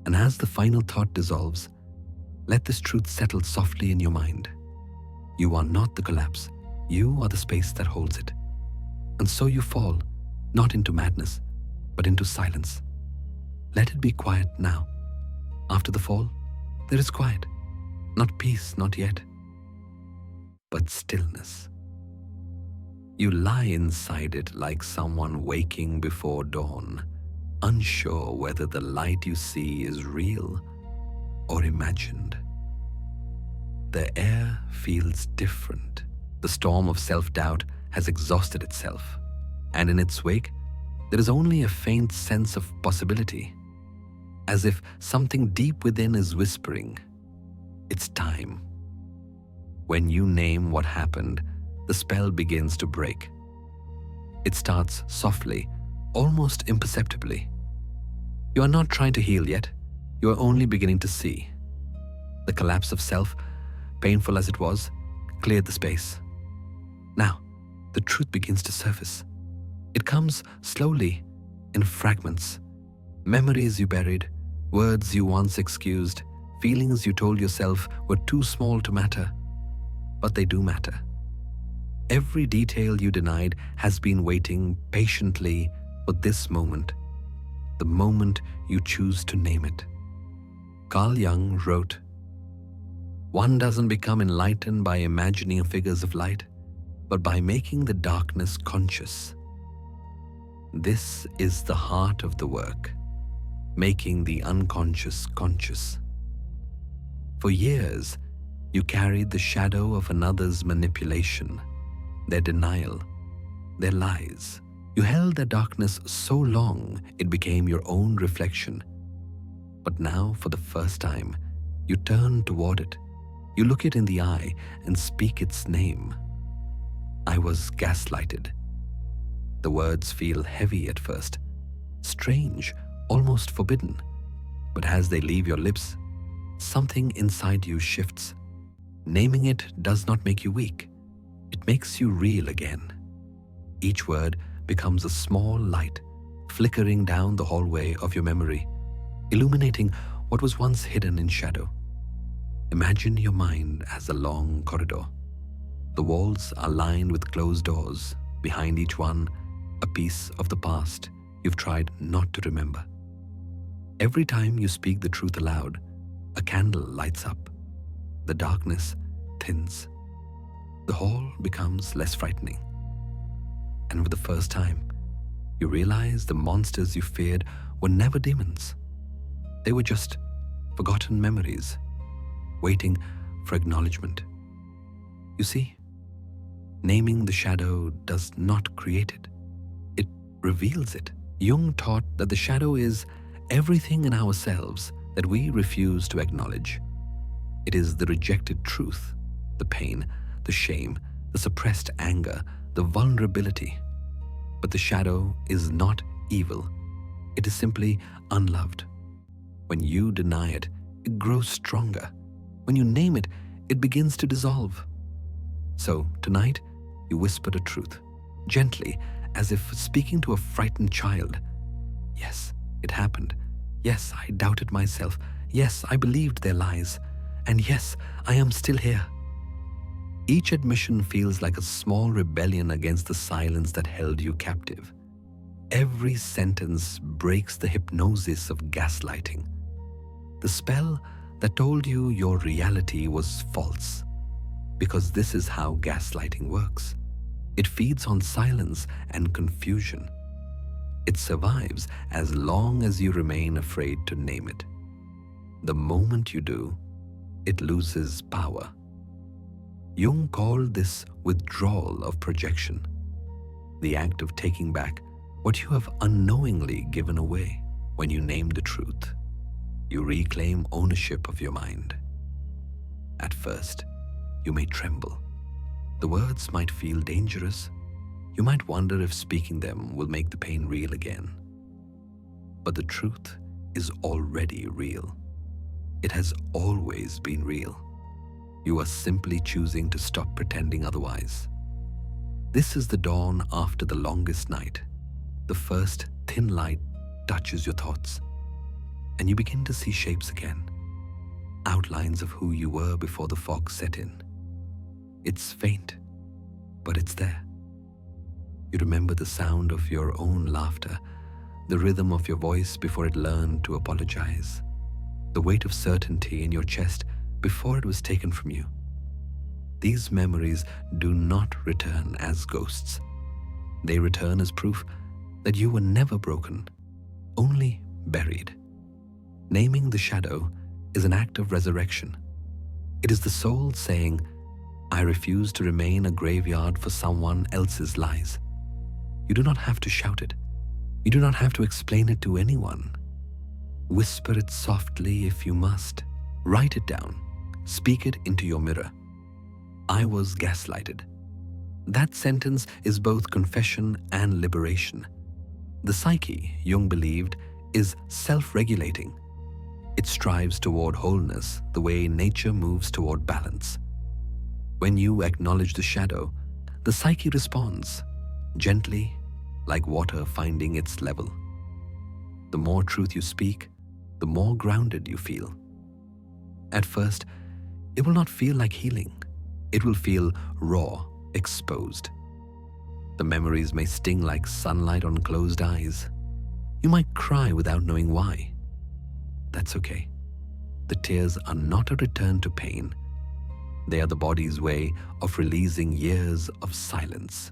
And as the final thought dissolves, let this truth settle softly in your mind. You are not the collapse. You are the space that holds it. And so you fall, not into madness, but into silence. Let it be quiet now. After the fall, there is quiet. Not peace, not yet, but stillness. You lie inside it like someone waking before dawn, unsure whether the light you see is real or imagined. The air feels different. The storm of self-doubt has exhausted itself, and in its wake, there is only a faint sense of possibility, as if something deep within is whispering, "It's time." When you name what happened, the spell begins to break. It starts softly, almost imperceptibly. You are not trying to heal yet. You are only beginning to see. The collapse of self, painful as it was, cleared the space. Now, the truth begins to surface. It comes slowly, in fragments. Memories you buried, words you once excused, feelings you told yourself were too small to matter. But they do matter. Every detail you denied has been waiting patiently for this moment, the moment you choose to name it. Carl Jung wrote, "One doesn't become enlightened by imagining figures of light, but by making the darkness conscious." This is the heart of the work, making the unconscious conscious. For years, you carried the shadow of another's manipulation, their denial, their lies. You held their darkness so long it became your own reflection. But now, for the first time, You turn toward it. You look it in the eye and speak its name. I was gaslighted. The words feel heavy at first, strange, almost forbidden. But as they leave your lips, something inside you shifts. Naming it does not make you weak. It makes you real again. Each word becomes a small light, flickering down the hallway of your memory, illuminating what was once hidden in shadow. Imagine your mind as a long corridor. The walls are lined with closed doors. Behind each one, a piece of the past you've tried not to remember. Every time you speak the truth aloud, a candle lights up. The darkness thins. The hall becomes less frightening. And for the first time, you realize the monsters you feared were never demons. They were just forgotten memories, waiting for acknowledgement. You see, naming the shadow does not create it. It reveals it. Jung taught that the shadow is everything in ourselves that we refuse to acknowledge. It is the rejected truth, the pain, the shame, the suppressed anger, the vulnerability. But the shadow is not evil. It is simply unloved. When you deny it, it grows stronger. When you name it, it begins to dissolve. So tonight, you whisper the truth, gently, as if speaking to a frightened child. Yes, it happened. Yes, I doubted myself. Yes, I believed their lies. And yes, I am still here. Each admission feels like a small rebellion against the silence that held you captive. Every sentence breaks the hypnosis of gaslighting, the spell that told you your reality was false. Because this is how gaslighting works. It feeds on silence and confusion. It survives as long as you remain afraid to name it. The moment you do, it loses power. Jung called this withdrawal of projection, the act of taking back what you have unknowingly given away. When you name the truth, you reclaim ownership of your mind. At first, you may tremble. The words might feel dangerous. You might wonder if speaking them will make the pain real again. But the truth is already real. It has always been real. You are simply choosing to stop pretending otherwise. This is the dawn after the longest night. The first thin light touches your thoughts, and you begin to see shapes again, outlines of who you were before the fog set in. It's faint, but it's there. You remember the sound of your own laughter, the rhythm of your voice before it learned to apologize, the weight of certainty in your chest before it was taken from you. These memories do not return as ghosts. They return as proof that you were never broken, only buried. Naming the shadow is an act of resurrection. It is the soul saying, I refuse to remain a graveyard for someone else's lies. You do not have to shout it. You do not have to explain it to anyone. Whisper it softly if you must. Write it down. Speak it into your mirror. I was gaslighted. That sentence is both confession and liberation. The psyche, Jung believed, is self-regulating. It strives toward wholeness the way nature moves toward balance. When you acknowledge the shadow, the psyche responds, gently, like water finding its level. The more truth you speak, the more grounded you feel. At first, it will not feel like healing. It will feel raw, exposed. The memories may sting like sunlight on closed eyes. You might cry without knowing why. That's okay. The tears are not a return to pain. They are the body's way of releasing years of silence.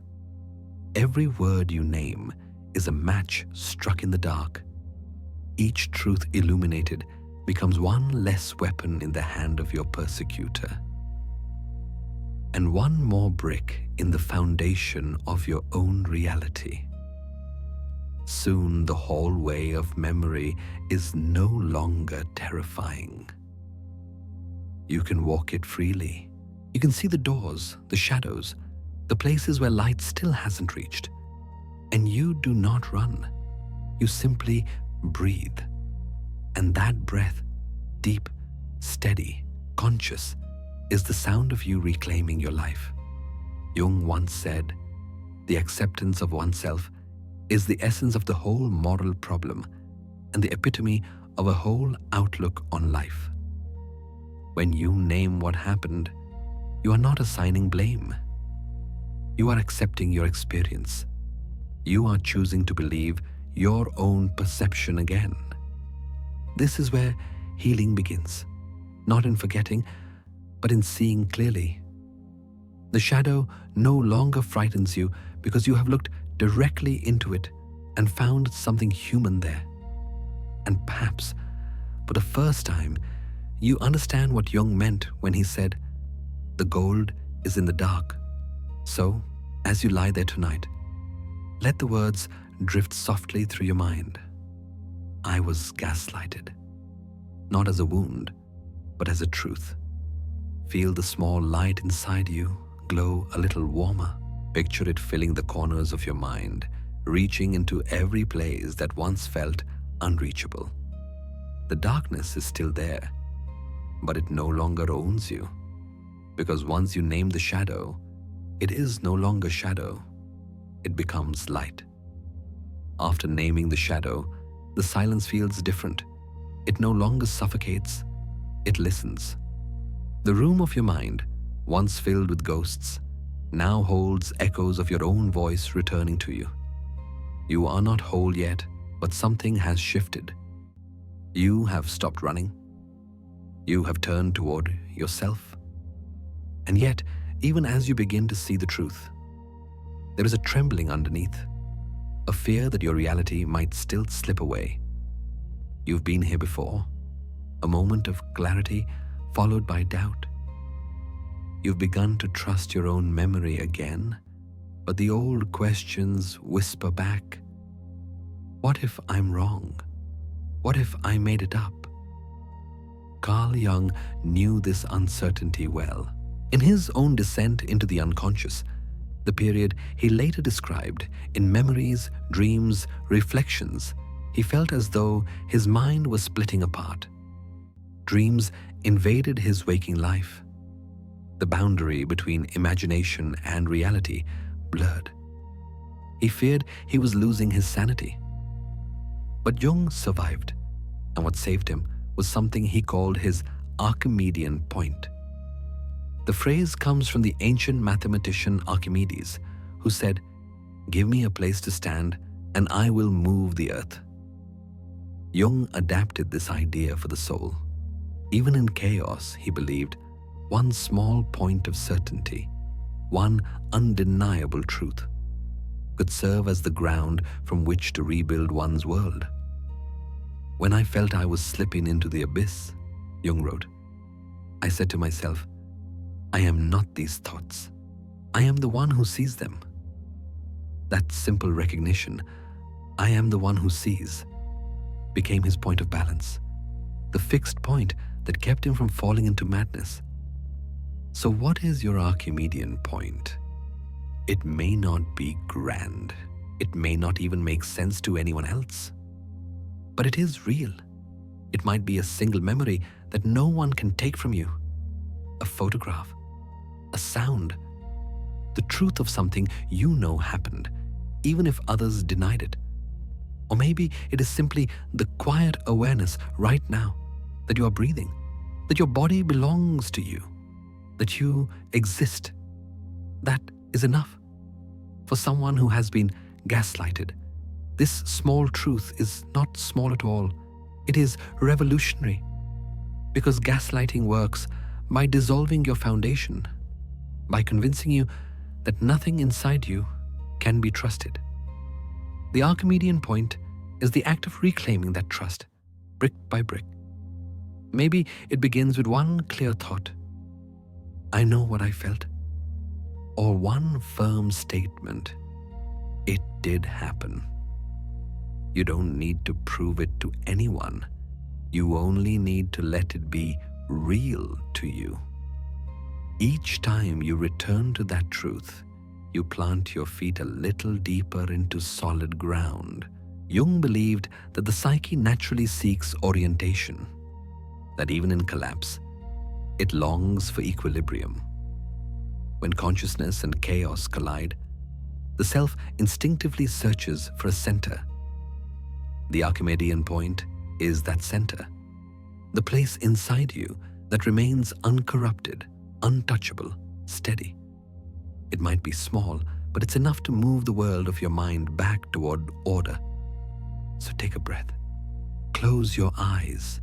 Every word you name is a match struck in the dark. Each truth illuminated becomes one less weapon in the hand of your persecutor, and one more brick in the foundation of your own reality. Soon the hallway of memory is no longer terrifying. You can walk it freely. You can see the doors, the shadows, the places where light still hasn't reached. And you do not run. You simply breathe. And that breath, deep, steady, conscious, is the sound of you reclaiming your life. Jung once said, "The acceptance of oneself is the essence of the whole moral problem and the epitome of a whole outlook on life." When you name what happened, you are not assigning blame. You are accepting your experience. You are choosing to believe your own perception again. This is where healing begins, not in forgetting, but in seeing clearly. The shadow no longer frightens you because you have looked directly into it and found something human there. And perhaps, for the first time, you understand what Jung meant when he said, "The gold is in the dark." So, as you lie there tonight, let the words drift softly through your mind. I was gaslighted, not as a wound, but as a truth. Feel the small light inside you glow a little warmer. Picture it filling the corners of your mind, reaching into every place that once felt unreachable. The darkness is still there, but it no longer owns you. Because once you name the shadow, it is no longer shadow. It becomes light. After naming the shadow, the silence feels different. It no longer suffocates, it listens. The room of your mind, once filled with ghosts, now holds echoes of your own voice returning to you. You are not whole yet, but something has shifted. You have stopped running. You have turned toward yourself. And yet, even as you begin to see the truth, there is a trembling underneath, a fear that your reality might still slip away. You've been here before, a moment of clarity followed by doubt. You've begun to trust your own memory again, but the old questions whisper back. What if I'm wrong? What if I made it up? Carl Jung knew this uncertainty well. In his own descent into the unconscious, the period he later described in memories, dreams, reflections, he felt as though his mind was splitting apart. Dreams invaded his waking life. The boundary between imagination and reality blurred. He feared he was losing his sanity. But Jung survived, and what saved him was something he called his Archimedean point. The phrase comes from the ancient mathematician Archimedes, who said, "Give me a place to stand, and I will move the earth." Jung adapted this idea for the soul. Even in chaos, he believed, one small point of certainty, one undeniable truth, could serve as the ground from which to rebuild one's world. When I felt I was slipping into the abyss, Jung wrote, I said to myself, I am not these thoughts. I am the one who sees them. That simple recognition, I am the one who sees, became his point of balance, the fixed point that kept him from falling into madness. So what is your Archimedean point? It may not be grand. It may not even make sense to anyone else. But it is real. It might be a single memory that no one can take from you. A photograph, a sound, the truth of something you know happened, even if others denied it. Or maybe it is simply the quiet awareness right now that you are breathing, that your body belongs to you, that you exist. That is enough. For someone who has been gaslighted, this small truth is not small at all. It is revolutionary, because gaslighting works by dissolving your foundation, by convincing you that nothing inside you can be trusted. The Archimedean point is the act of reclaiming that trust, brick by brick. Maybe it begins with one clear thought, I know what I felt, or one firm statement, it did happen. You don't need to prove it to anyone. You only need to let it be real to you. Each time you return to that truth, you plant your feet a little deeper into solid ground. Jung believed that the psyche naturally seeks orientation, that even in collapse, it longs for equilibrium. When consciousness and chaos collide, the self instinctively searches for a center. The Archimedean point is that center, the place inside you that remains uncorrupted, untouchable, steady. It might be small, but it's enough to move the world of your mind back toward order. So take a breath. Close your eyes.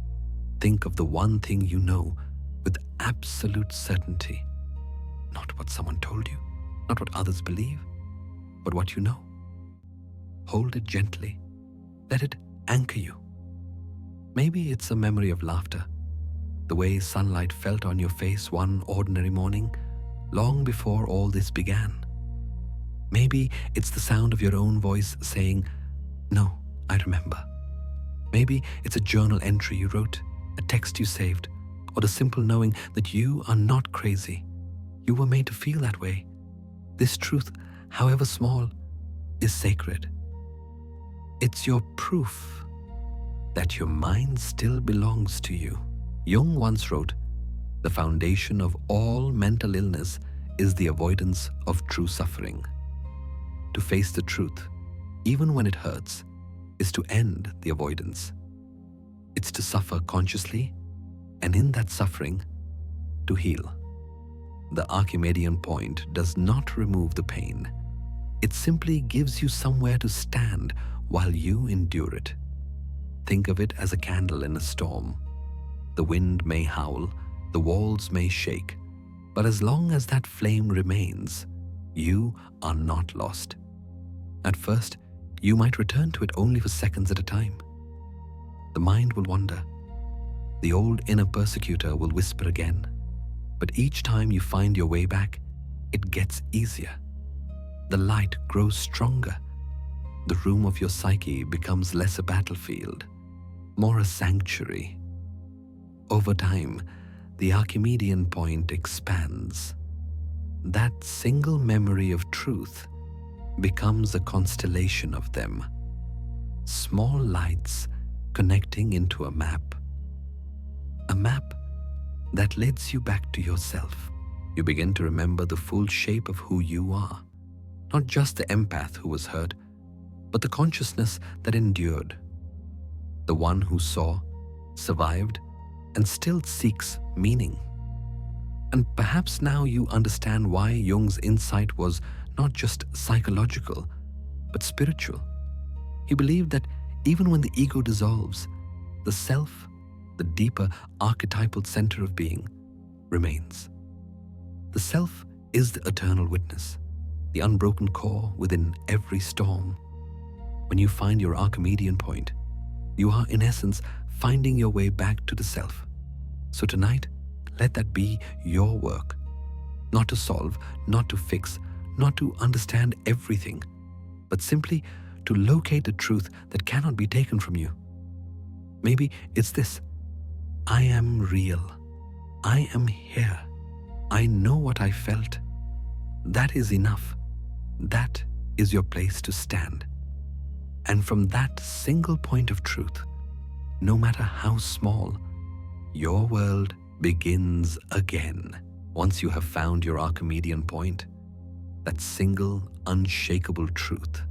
Think of the one thing you know with absolute certainty. Not what someone told you, not what others believe, but what you know. Hold it gently. Let it anchor you. Maybe it's a memory of laughter, the way sunlight felt on your face one ordinary morning, long before all this began. Maybe it's the sound of your own voice saying, "No, I remember." Maybe it's a journal entry you wrote, a text you saved, or the simple knowing that you are not crazy. You were made to feel that way. This truth, however small, is sacred. It's your proof that your mind still belongs to you. Jung once wrote, "The foundation of all mental illness is the avoidance of true suffering." To face the truth, even when it hurts, is to end the avoidance. It's to suffer consciously, and in that suffering, to heal. The Archimedean point does not remove the pain. It simply gives you somewhere to stand while you endure it. Think of it as a candle in a storm. The wind may howl, the walls may shake, but as long as that flame remains, you are not lost. At first, you might return to it only for seconds at a time. The mind will wander. The old inner persecutor will whisper again. But each time you find your way back, it gets easier. The light grows stronger. The room of your psyche becomes less a battlefield, more a sanctuary. Over time, the Archimedean point expands. That single memory of truth becomes a constellation of them, small lights connecting into a map that leads you back to yourself. You begin to remember the full shape of who you are, not just the empath who was hurt, but the consciousness that endured, the one who saw, survived, and still seeks meaning. And perhaps now you understand why Jung's insight was not just psychological, but spiritual. He believed that even when the ego dissolves, the self, the deeper archetypal center of being, remains. The self is the eternal witness, the unbroken core within every storm. When you find your Archimedean point, you are in essence finding your way back to the self. So tonight, let that be your work. Not to solve, not to fix, not to understand everything, but simply to locate the truth that cannot be taken from you. Maybe it's this: I am real. I am here. I know what I felt. That is enough. That is your place to stand. And from that single point of truth, no matter how small, your world begins again. Once you have found your Archimedean point, that single unshakable truth,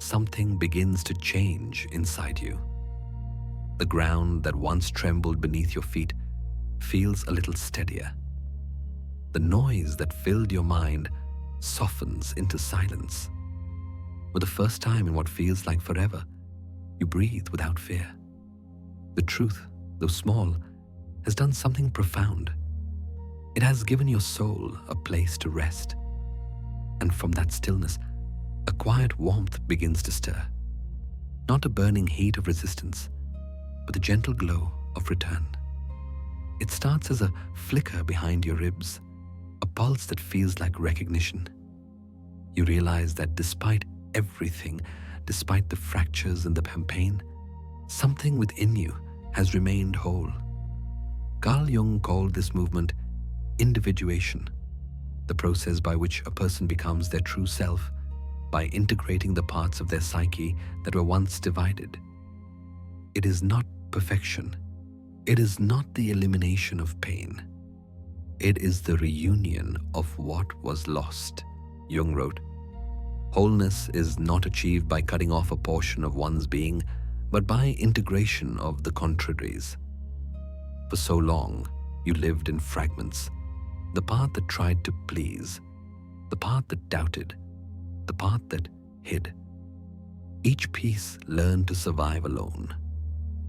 something begins to change inside you. The ground that once trembled beneath your feet feels a little steadier. The noise that filled your mind softens into silence. For the first time in what feels like forever, you breathe without fear. The truth, though small, has done something profound. It has given your soul a place to rest. And from that stillness, a quiet warmth begins to stir. Not a burning heat of resistance, but the gentle glow of return. It starts as a flicker behind your ribs, a pulse that feels like recognition. You realize that despite everything, despite the fractures and the pain, something within you has remained whole. Carl Jung called this movement individuation, the process by which a person becomes their true self by integrating the parts of their psyche that were once divided. It is not perfection. It is not the elimination of pain. It is the reunion of what was lost, Jung wrote. Wholeness is not achieved by cutting off a portion of one's being, but by integration of the contraries. For so long, you lived in fragments, the part that tried to please, the part that doubted, the part that hid. Each piece learned to survive alone.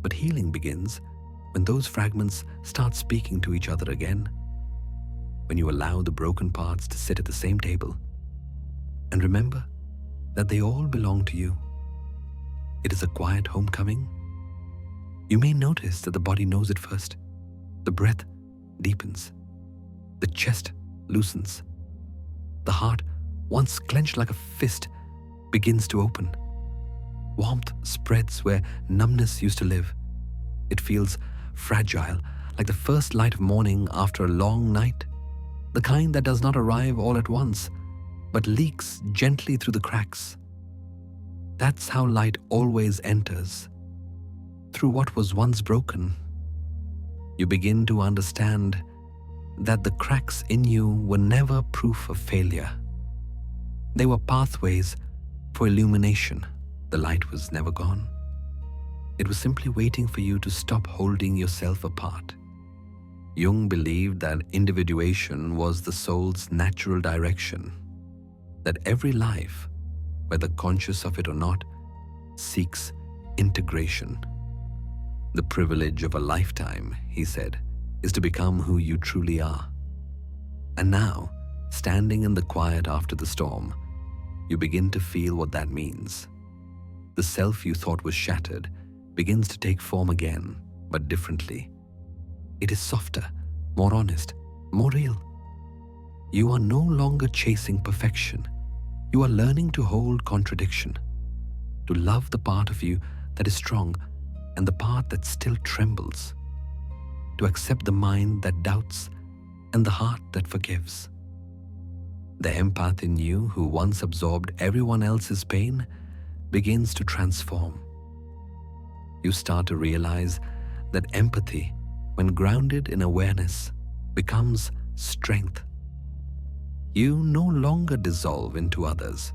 But healing begins when those fragments start speaking to each other again, when you allow the broken parts to sit at the same table. And remember that they all belong to you. It is a quiet homecoming. You may notice that the body knows it first. The breath deepens. The chest loosens. The heart, once clenched like a fist, begins to open. Warmth spreads where numbness used to live. It feels fragile, like the first light of morning after a long night, the kind that does not arrive all at once, but leaks gently through the cracks. That's how light always enters, through what was once broken. You begin to understand that the cracks in you were never proof of failure. They were pathways for illumination. The light was never gone. It was simply waiting for you to stop holding yourself apart. Jung believed that individuation was the soul's natural direction, that every life, whether conscious of it or not, seeks integration. The privilege of a lifetime, he said, is to become who you truly are. And now, standing in the quiet after the storm, you begin to feel what that means. The self you thought was shattered begins to take form again, but differently. It is softer, more honest, more real. You are no longer chasing perfection. You are learning to hold contradiction, to love the part of you that is strong and the part that still trembles, to accept the mind that doubts and the heart that forgives. The empath in you who once absorbed everyone else's pain begins to transform. You start to realize that empathy, when grounded in awareness, becomes strength. You no longer dissolve into others.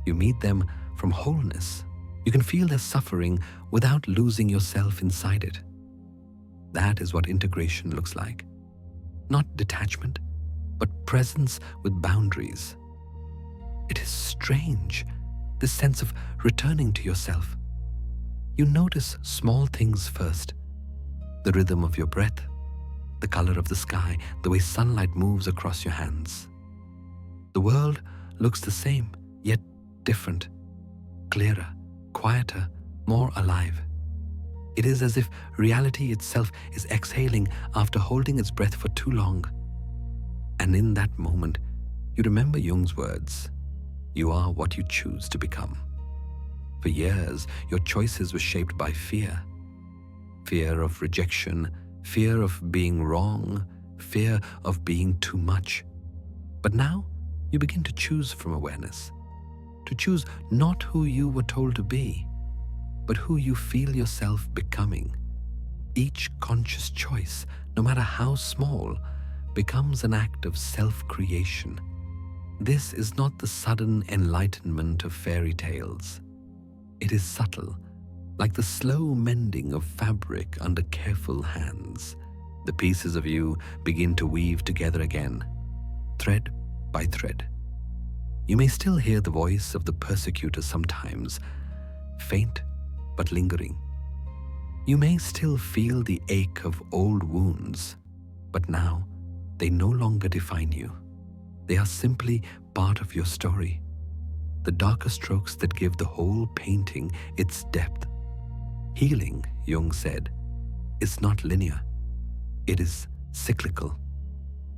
You meet them from wholeness. You can feel their suffering without losing yourself inside it. That is what integration looks like. Not detachment, but presence with boundaries. It is strange, this sense of returning to yourself. You notice small things first. The rhythm of your breath, the color of the sky, the way sunlight moves across your hands. The world looks the same, yet different, clearer, quieter, more alive. It is as if reality itself is exhaling after holding its breath for too long. And in that moment, you remember Jung's words, "You are what you choose to become." For years, your choices were shaped by fear. Fear of rejection, fear of being wrong, fear of being too much. But now, you begin to choose from awareness, to choose not who you were told to be, but who you feel yourself becoming. Each conscious choice, no matter how small, becomes an act of self-creation. This is not the sudden enlightenment of fairy tales. It is subtle, like the slow mending of fabric under careful hands. The pieces of you begin to weave together again, thread by thread. You may still hear the voice of the persecutor sometimes, faint but lingering. You may still feel the ache of old wounds, but now they no longer define you. They are simply part of your story, the darker strokes that give the whole painting its depth. Healing, Jung said, is not linear. It is cyclical.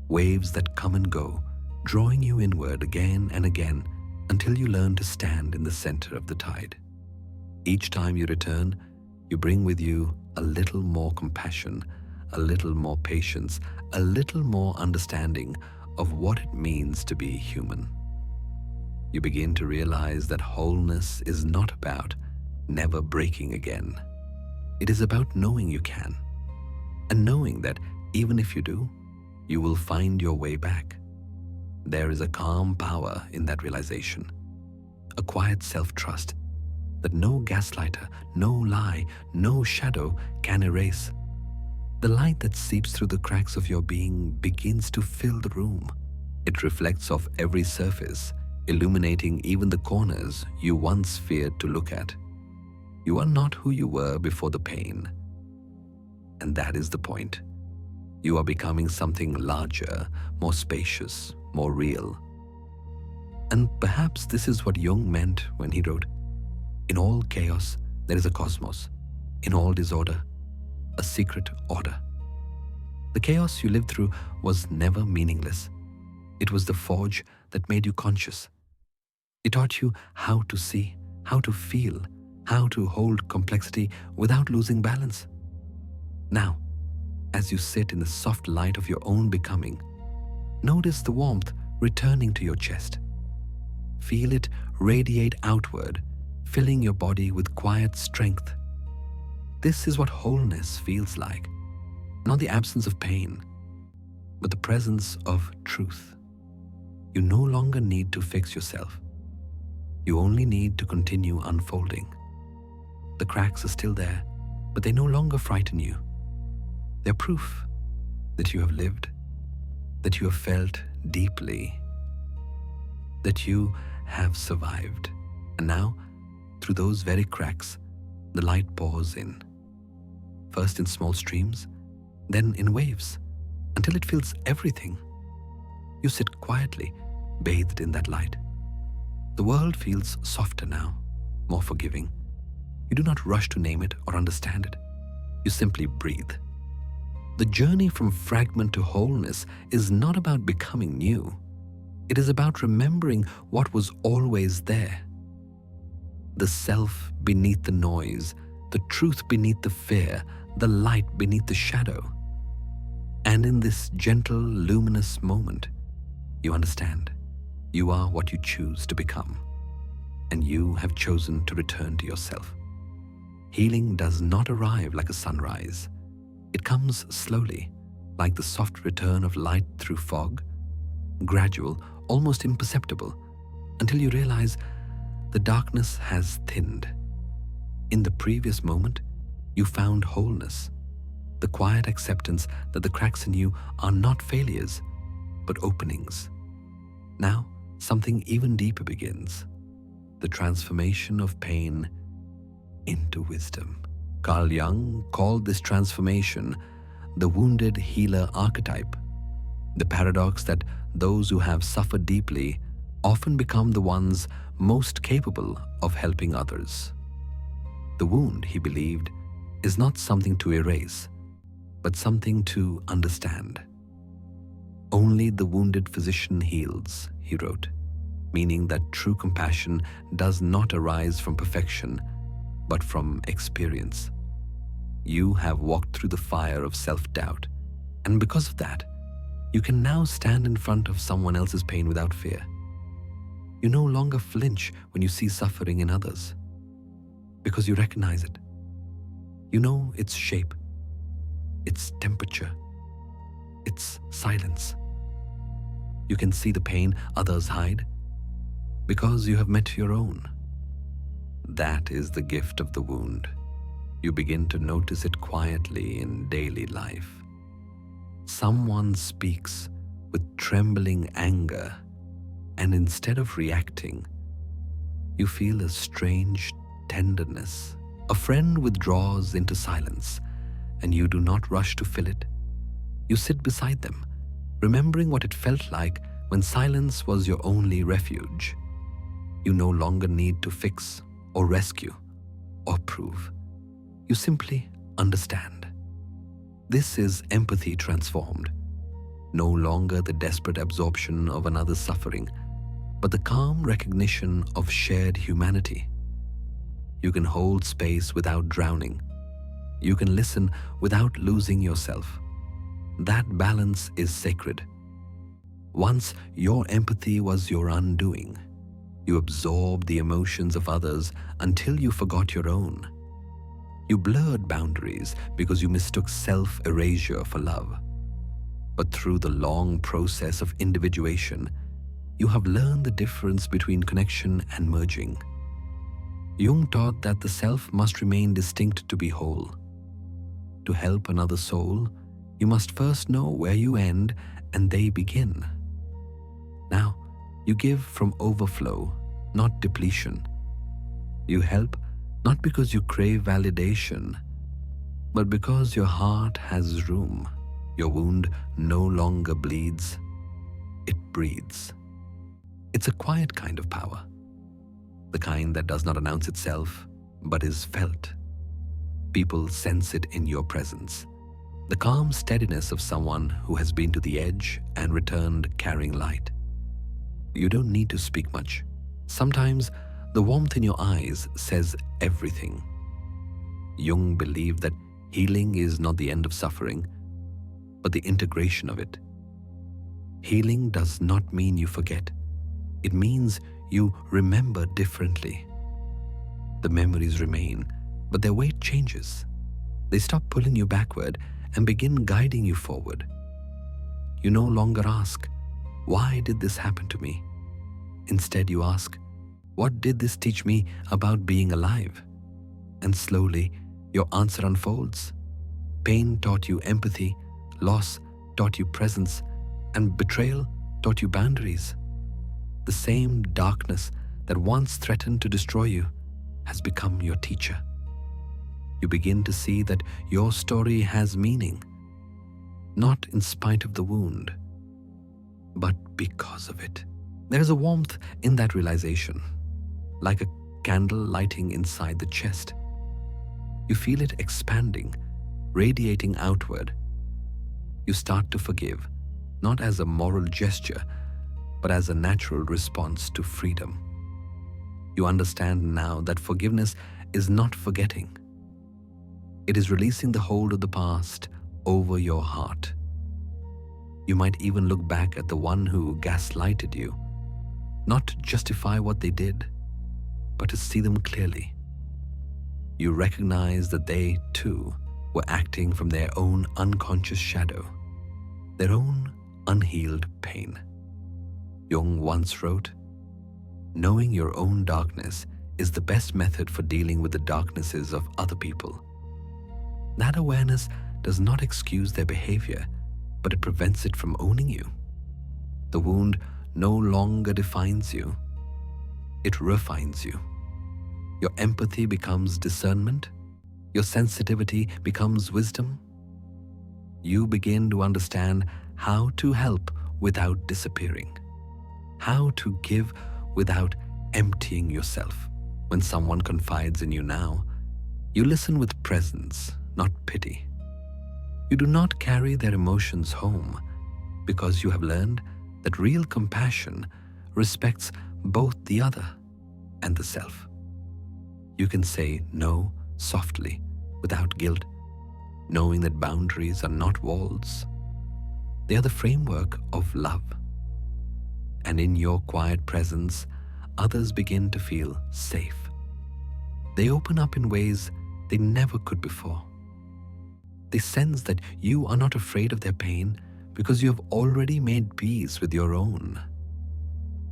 Waves that come and go, drawing you inward again and again until you learn to stand in the center of the tide. Each time you return, you bring with you a little more compassion, a little more patience, a little more understanding of what it means to be human. You begin to realize that wholeness is not about never breaking again. It is about knowing you can, and knowing that even if you do, you will find your way back. There is a calm power in that realization, a quiet self-trust that no gaslighter, no lie, no shadow can erase. The light that seeps through the cracks of your being begins to fill the room. It reflects off every surface, illuminating even the corners you once feared to look at. You are not who you were before the pain. And that is the point. You are becoming something larger, more spacious, more real. And perhaps this is what Jung meant when he wrote, "In all chaos, there is a cosmos. In all disorder, a secret order." The chaos you lived through was never meaningless. It was the forge that made you conscious. It taught you how to see, how to feel, how to hold complexity without losing balance. Now, as you sit in the soft light of your own becoming, notice the warmth returning to your chest. Feel it radiate outward, filling your body with quiet strength. This is what wholeness feels like. Not the absence of pain, but the presence of truth. You no longer need to fix yourself. You only need to continue unfolding. The cracks are still there, but they no longer frighten you. They're proof that you have lived, that you have felt deeply, that you have survived. And now, through those very cracks, the light pours in. First in small streams, then in waves, until it fills everything. You sit quietly, bathed in that light. The world feels softer now, more forgiving. You do not rush to name it or understand it. You simply breathe. The journey from fragment to wholeness is not about becoming new. It is about remembering what was always there. The self beneath the noise, the truth beneath the fear, the light beneath the shadow. And in this gentle, luminous moment, you understand you are what you choose to become, and you have chosen to return to yourself. Healing does not arrive like a sunrise. It comes slowly, like the soft return of light through fog, gradual, almost imperceptible, until you realize the darkness has thinned. In the previous moment, you found wholeness, the quiet acceptance that the cracks in you are not failures, but openings. Now, something even deeper begins, the transformation of pain into wisdom. Carl Jung called this transformation the wounded healer archetype, the paradox that those who have suffered deeply often become the ones most capable of helping others. The wound, he believed, is not something to erase, but something to understand. Only the wounded physician heals, he wrote, meaning that true compassion does not arise from perfection, but from experience. You have walked through the fire of self-doubt, and because of that, you can now stand in front of someone else's pain without fear. You no longer flinch when you see suffering in others, because you recognize it. You know its shape, its temperature, its silence. You can see the pain others hide, because you have met your own. That is the gift of the wound. You begin to notice it quietly in daily life. Someone speaks with trembling anger, and instead of reacting, you feel a strange tenderness. A friend withdraws into silence, and you do not rush to fill it. You sit beside them, remembering what it felt like when silence was your only refuge. You no longer need to fix or rescue or prove. You simply understand. This is empathy transformed. No longer the desperate absorption of another's suffering, but the calm recognition of shared humanity. You can hold space without drowning, You can listen without losing yourself. That balance is sacred. Once your empathy was your undoing. You absorbed the emotions of others until you forgot your own. You blurred boundaries because you mistook self-erasure for love. But through the long process of individuation, you have learned the difference between connection and merging. Jung taught that the self must remain distinct to be whole. To help another soul, you must first know where you end and they begin. Now, you give from overflow, not depletion. You help not because you crave validation, but because your heart has room. Your wound no longer bleeds, it breathes. It's a quiet kind of power, the kind that does not announce itself, but is felt. People sense it in your presence. The calm steadiness of someone who has been to the edge and returned carrying light. You don't need to speak much. Sometimes the warmth in your eyes says everything. Jung believed that healing is not the end of suffering, but the integration of it. Healing does not mean you forget. It means you remember differently. The memories remain, but their weight changes. They stop pulling you backward and begin guiding you forward. You no longer ask, "Why did this happen to me?" Instead, you ask, "What did this teach me about being alive?" And slowly, your answer unfolds. Pain taught you empathy, loss taught you presence, and betrayal taught you boundaries. The same darkness that once threatened to destroy you has become your teacher. You begin to see that your story has meaning, not in spite of the wound, but because of it. There is a warmth in that realization, like a candle lighting inside the chest. You feel it expanding, radiating outward. You start to forgive, not as a moral gesture, but as a natural response to freedom. You understand now that forgiveness is not forgetting. It is releasing the hold of the past over your heart. You might even look back at the one who gaslighted you, not to justify what they did, but to see them clearly. You recognize that they, too, were acting from their own unconscious shadow, their own unhealed pain. Jung once wrote, "Knowing your own darkness is the best method for dealing with the darknesses of other people." That awareness does not excuse their behavior, but it prevents it from owning you. The wound no longer defines you. It refines you. Your empathy becomes discernment. Your sensitivity becomes wisdom. You begin to understand how to help without disappearing, how to give without emptying yourself. When someone confides in you now, you listen with presence, not pity. You do not carry their emotions home because you have learned that real compassion respects both the other and the self. You can say no softly, without guilt, knowing that boundaries are not walls. They are the framework of love. And in your quiet presence, others begin to feel safe. They open up in ways they never could before. They sense that you are not afraid of their pain because you have already made peace with your own.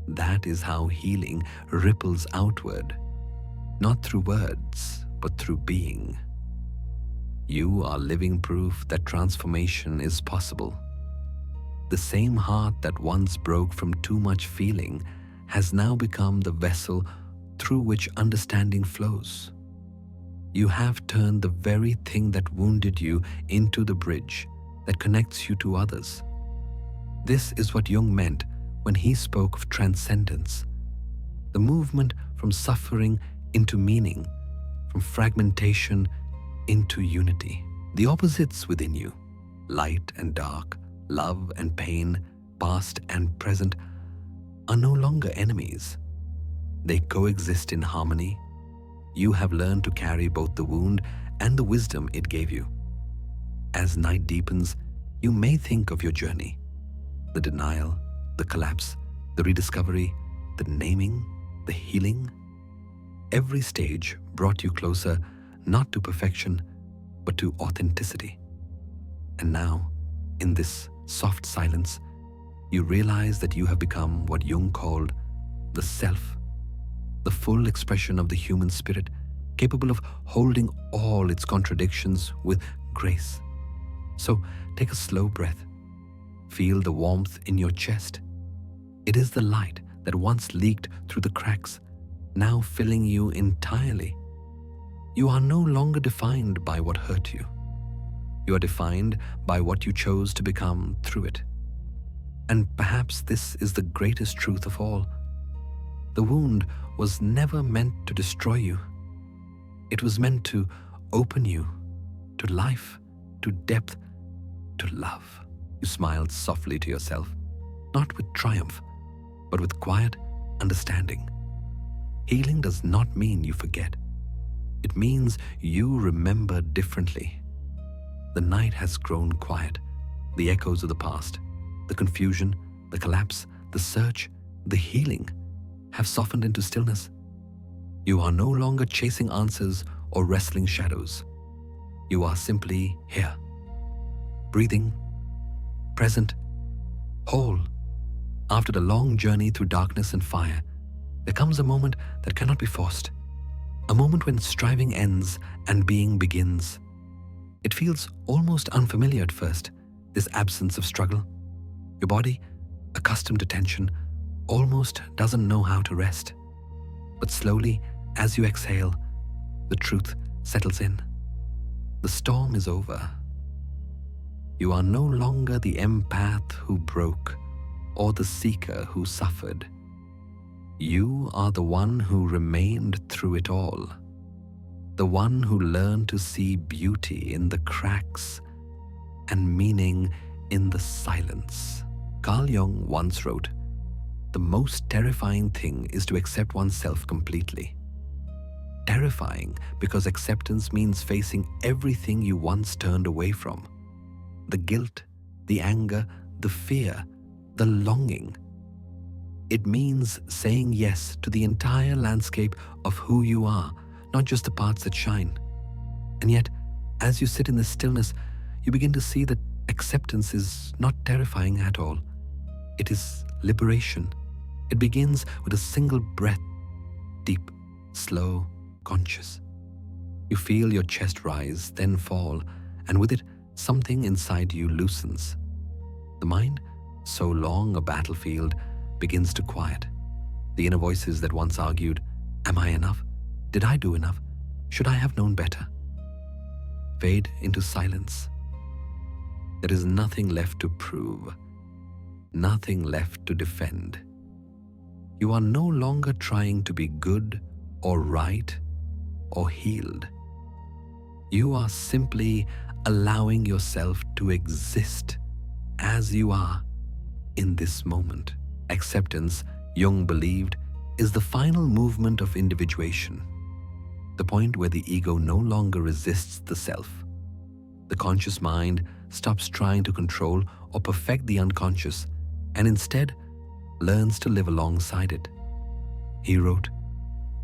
That is how healing ripples outward, not through words, but through being. You are living proof that transformation is possible. The same heart that once broke from too much feeling has now become the vessel through which understanding flows. You have turned the very thing that wounded you into the bridge that connects you to others. This is what Jung meant when he spoke of transcendence, the movement from suffering into meaning, from fragmentation into unity. The opposites within you, light and dark, love and pain, past and present, are no longer enemies. They coexist in harmony. You have learned to carry both the wound and the wisdom it gave you. As night deepens, you may think of your journey, the denial, the collapse, the rediscovery, the naming, the healing. Every stage brought you closer, not to perfection, but to authenticity. And now, in this soft silence, you realize that you have become what Jung called the self, the full expression of the human spirit, capable of holding all its contradictions with grace. So take a slow breath. Feel the warmth in your chest. It is the light that once leaked through the cracks, now filling you entirely. You are no longer defined by what hurt you. You are defined by what you chose to become through it. And perhaps this is the greatest truth of all. The wound was never meant to destroy you. It was meant to open you to life, to depth, to love. You smiled softly to yourself, not with triumph, but with quiet understanding. Healing does not mean you forget. It means you remember differently. The night has grown quiet. The echoes of the past, the confusion, the collapse, the search, the healing have softened into stillness. You are no longer chasing answers or wrestling shadows. You are simply here, breathing, present, whole. After the long journey through darkness and fire, there comes a moment that cannot be forced. A moment when striving ends and being begins. It feels almost unfamiliar at first, this absence of struggle. Your body, accustomed to tension, almost doesn't know how to rest. But slowly, as you exhale, the truth settles in. The storm is over. You are no longer the empath who broke or the seeker who suffered. You are the one who remained through it all. The one who learned to see beauty in the cracks and meaning in the silence. Carl Jung once wrote, "The most terrifying thing is to accept oneself completely." Terrifying because acceptance means facing everything you once turned away from. The guilt, the anger, the fear, the longing. It means saying yes to the entire landscape of who you are, not just the parts that shine. And yet, as you sit in the stillness, you begin to see that acceptance is not terrifying at all. It is liberation. It begins with a single breath, deep, slow, conscious. You feel your chest rise, then fall, and with it, something inside you loosens. The mind, so long a battlefield, begins to quiet. The inner voices that once argued, "Am I enough? Did I do enough? Should I have known better?" fade into silence. There is nothing left to prove, nothing left to defend. You are no longer trying to be good or right or healed. You are simply allowing yourself to exist as you are in this moment. Acceptance, Jung believed, is the final movement of individuation, the point where the ego no longer resists the self. The conscious mind stops trying to control or perfect the unconscious and instead learns to live alongside it. He wrote,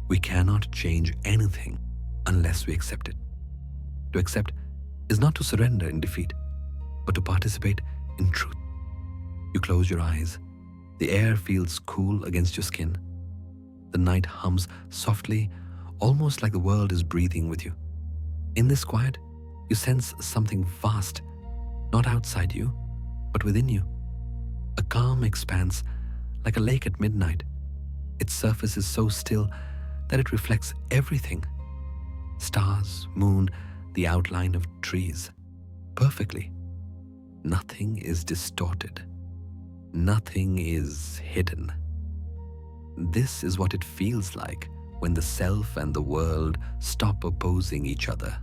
"We cannot change anything unless we accept it." To accept is not to surrender in defeat, but to participate in truth. You close your eyes. The air feels cool against your skin. The night hums softly, almost like the world is breathing with you. In this quiet, you sense something vast, not outside you, but within you. A calm expanse, like a lake at midnight. Its surface is so still that it reflects everything. Stars, moon, the outline of trees, perfectly. Nothing is distorted. Nothing is hidden. This is what it feels like when the self and the world stop opposing each other.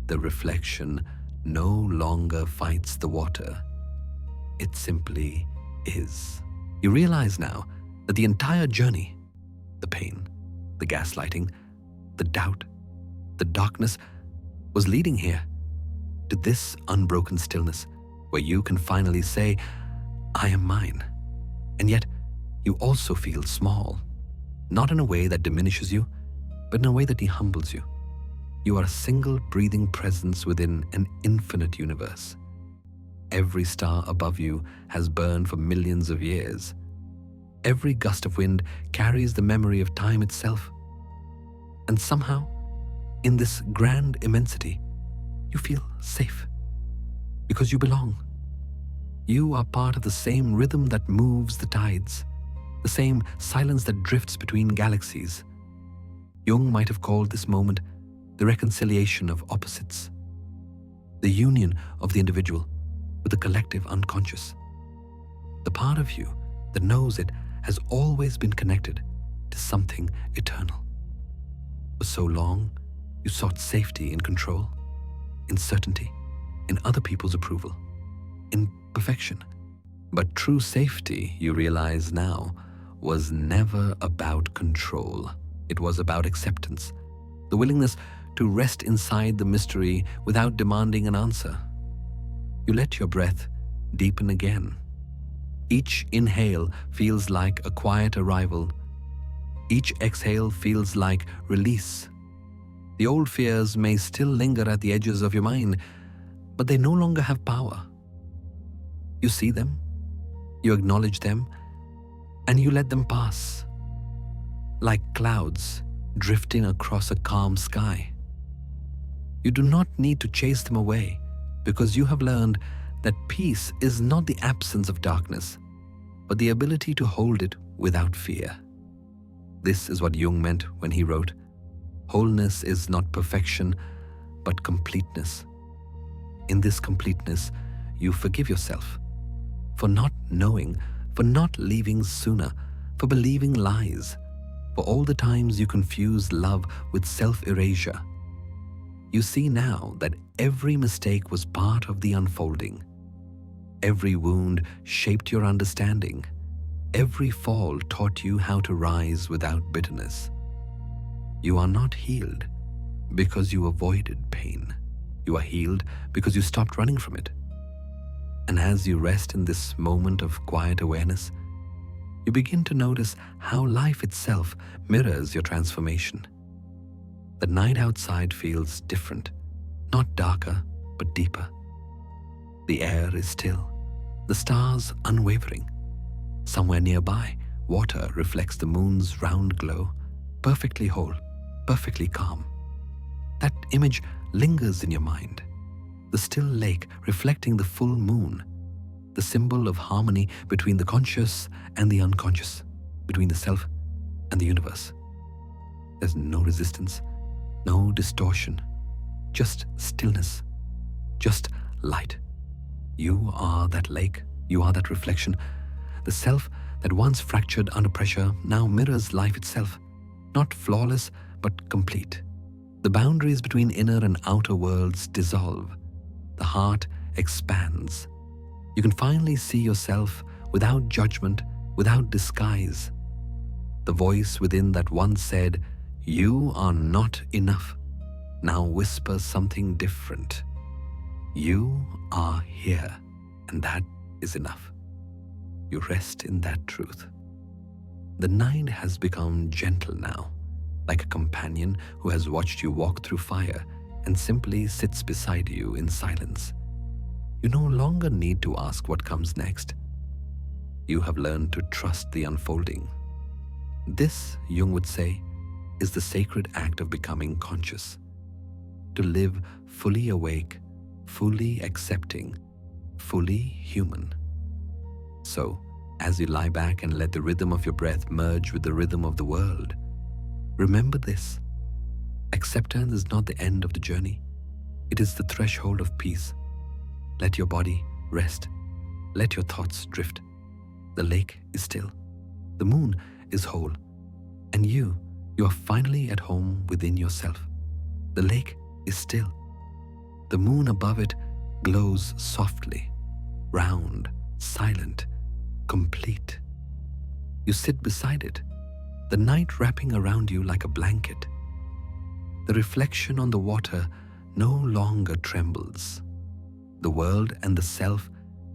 The reflection no longer fights the water. It simply is. You realize now that the entire journey, the pain, the gaslighting, the doubt, the darkness, was leading here, to this unbroken stillness where you can finally say, I am mine. And yet, you also feel small, not in a way that diminishes you, but in a way that humbles you. You are a single breathing presence within an infinite universe. Every star above you has burned for millions of years. Every gust of wind carries the memory of time itself. And somehow, in this grand immensity, you feel safe because you belong. You are part of the same rhythm that moves the tides, the same silence that drifts between galaxies. Jung might have called this moment the reconciliation of opposites, the union of the individual with the collective unconscious. The part of you that knows it has always been connected to something eternal. For so long, you sought safety in control, in certainty, in other people's approval, in perfection. But true safety, you realize now, was never about control. It was about acceptance, the willingness to rest inside the mystery without demanding an answer. You let your breath deepen again. Each inhale feels like a quiet arrival. Each exhale feels like release. The old fears may still linger at the edges of your mind, but they no longer have power. You see them, you acknowledge them, and you let them pass, like clouds drifting across a calm sky. You do not need to chase them away, because you have learned that peace is not the absence of darkness, but the ability to hold it without fear. This is what Jung meant when he wrote, "Wholeness is not perfection, but completeness." In this completeness, you forgive yourself for not knowing, for not leaving sooner, for believing lies, for all the times you confused love with self-erasure. You see now that every mistake was part of the unfolding. Every wound shaped your understanding. Every fall taught you how to rise without bitterness. You are not healed because you avoided pain. You are healed because you stopped running from it. And as you rest in this moment of quiet awareness, you begin to notice how life itself mirrors your transformation. The night outside feels different, not darker, but deeper. The air is still, the stars unwavering. Somewhere nearby, water reflects the moon's round glow, perfectly whole, perfectly calm. That image lingers in your mind. The still lake reflecting the full moon, the symbol of harmony between the conscious and the unconscious, between the self and the universe. There's no resistance, no distortion, just stillness, just light. You are that lake, you are that reflection. The self that once fractured under pressure now mirrors life itself, not flawless but complete. The boundaries between inner and outer worlds dissolve. The heart expands. You can finally see yourself without judgment, without disguise. The voice within that once said, "You are not enough," now whispers something different. You are here, and that is enough. You rest in that truth. The night has become gentle now, like a companion who has watched you walk through fire and simply sits beside you in silence. You no longer need to ask what comes next. You have learned to trust the unfolding. This, Jung would say, is the sacred act of becoming conscious. To live fully awake, fully accepting, fully human. So, as you lie back and let the rhythm of your breath merge with the rhythm of the world, remember this. Acceptance is not the end of the journey. It is the threshold of peace. Let your body rest. Let your thoughts drift. The lake is still. The moon is whole. And you are finally at home within yourself. The lake is still. The moon above it glows softly, round, silent, complete. You sit beside it, the night wrapping around you like a blanket. The reflection on the water no longer trembles. The world and the self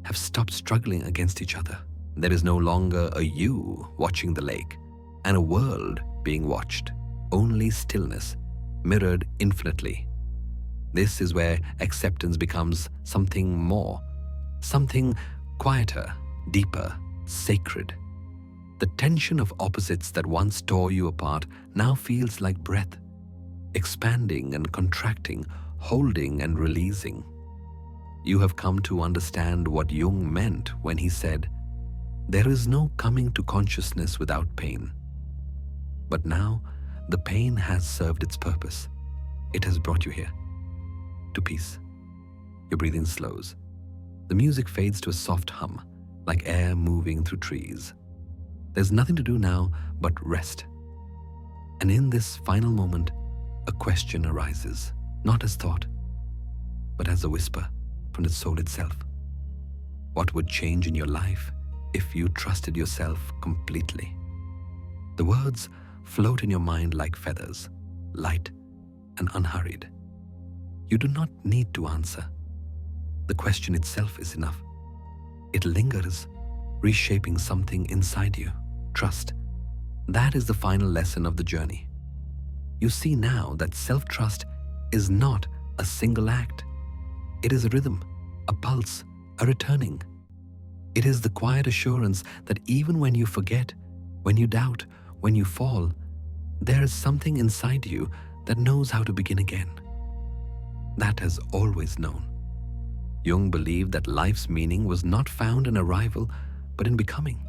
have stopped struggling against each other. There is no longer a you watching the lake and a world being watched, only stillness, mirrored infinitely. This is where acceptance becomes something more, something quieter, deeper, sacred. The tension of opposites that once tore you apart now feels like breath, expanding and contracting, holding and releasing. You have come to understand what Jung meant when he said, "There is no coming to consciousness without pain." But now, the pain has served its purpose. It has brought you here, to peace. Your breathing slows. The music fades to a soft hum, like air moving through trees. There's nothing to do now but rest. And in this final moment, a question arises, not as thought, but as a whisper from the soul itself. What would change in your life if you trusted yourself completely? The words float in your mind like feathers, light and unhurried. You do not need to answer. The question itself is enough. It lingers, reshaping something inside you. Trust. That is the final lesson of the journey. You see now that self-trust is not a single act. It is a rhythm, a pulse, a returning. It is the quiet assurance that even when you forget, when you doubt, when you fall, there is something inside you that knows how to begin again. That has always known. Jung believed that life's meaning was not found in arrival, but in becoming.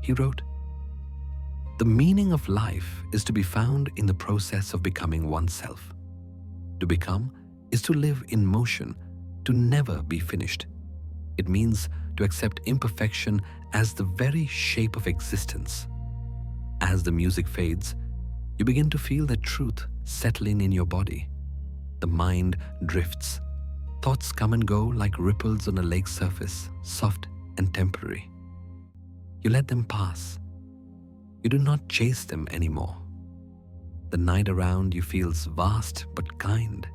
He wrote, "The meaning of life is to be found in the process of becoming oneself. To become is to live in motion, to never be finished. It means to accept imperfection as the very shape of existence. As the music fades, you begin to feel the truth settling in your body. The mind drifts. Thoughts come and go like ripples on a lake surface, soft and temporary. You let them pass. You do not chase them anymore. The night around you feels vast but kind,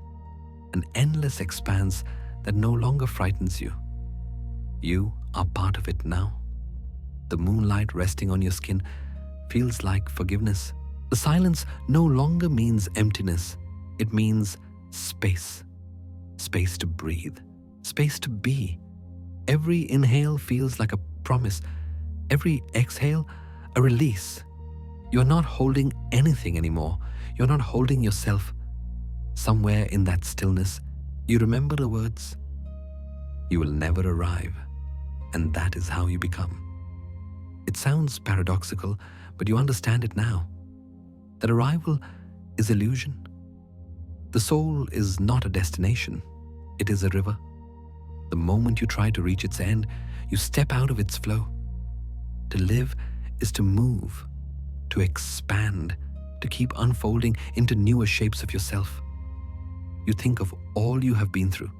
an endless expanse that no longer frightens you. You are part of it now. The moonlight resting on your skin feels like forgiveness. The silence no longer means emptiness. It means space. Space to breathe. Space to be. Every inhale feels like a promise. Every exhale, a release. You are not holding anything anymore. You're not holding yourself. Somewhere in that stillness, you remember the words, "You will never arrive," and that is how you become. It sounds paradoxical, but you understand it now. That arrival is illusion. The soul is not a destination. It is a river. The moment you try to reach its end, you step out of its flow. To live is to move, to expand, to keep unfolding into newer shapes of yourself. You think of all you have been through,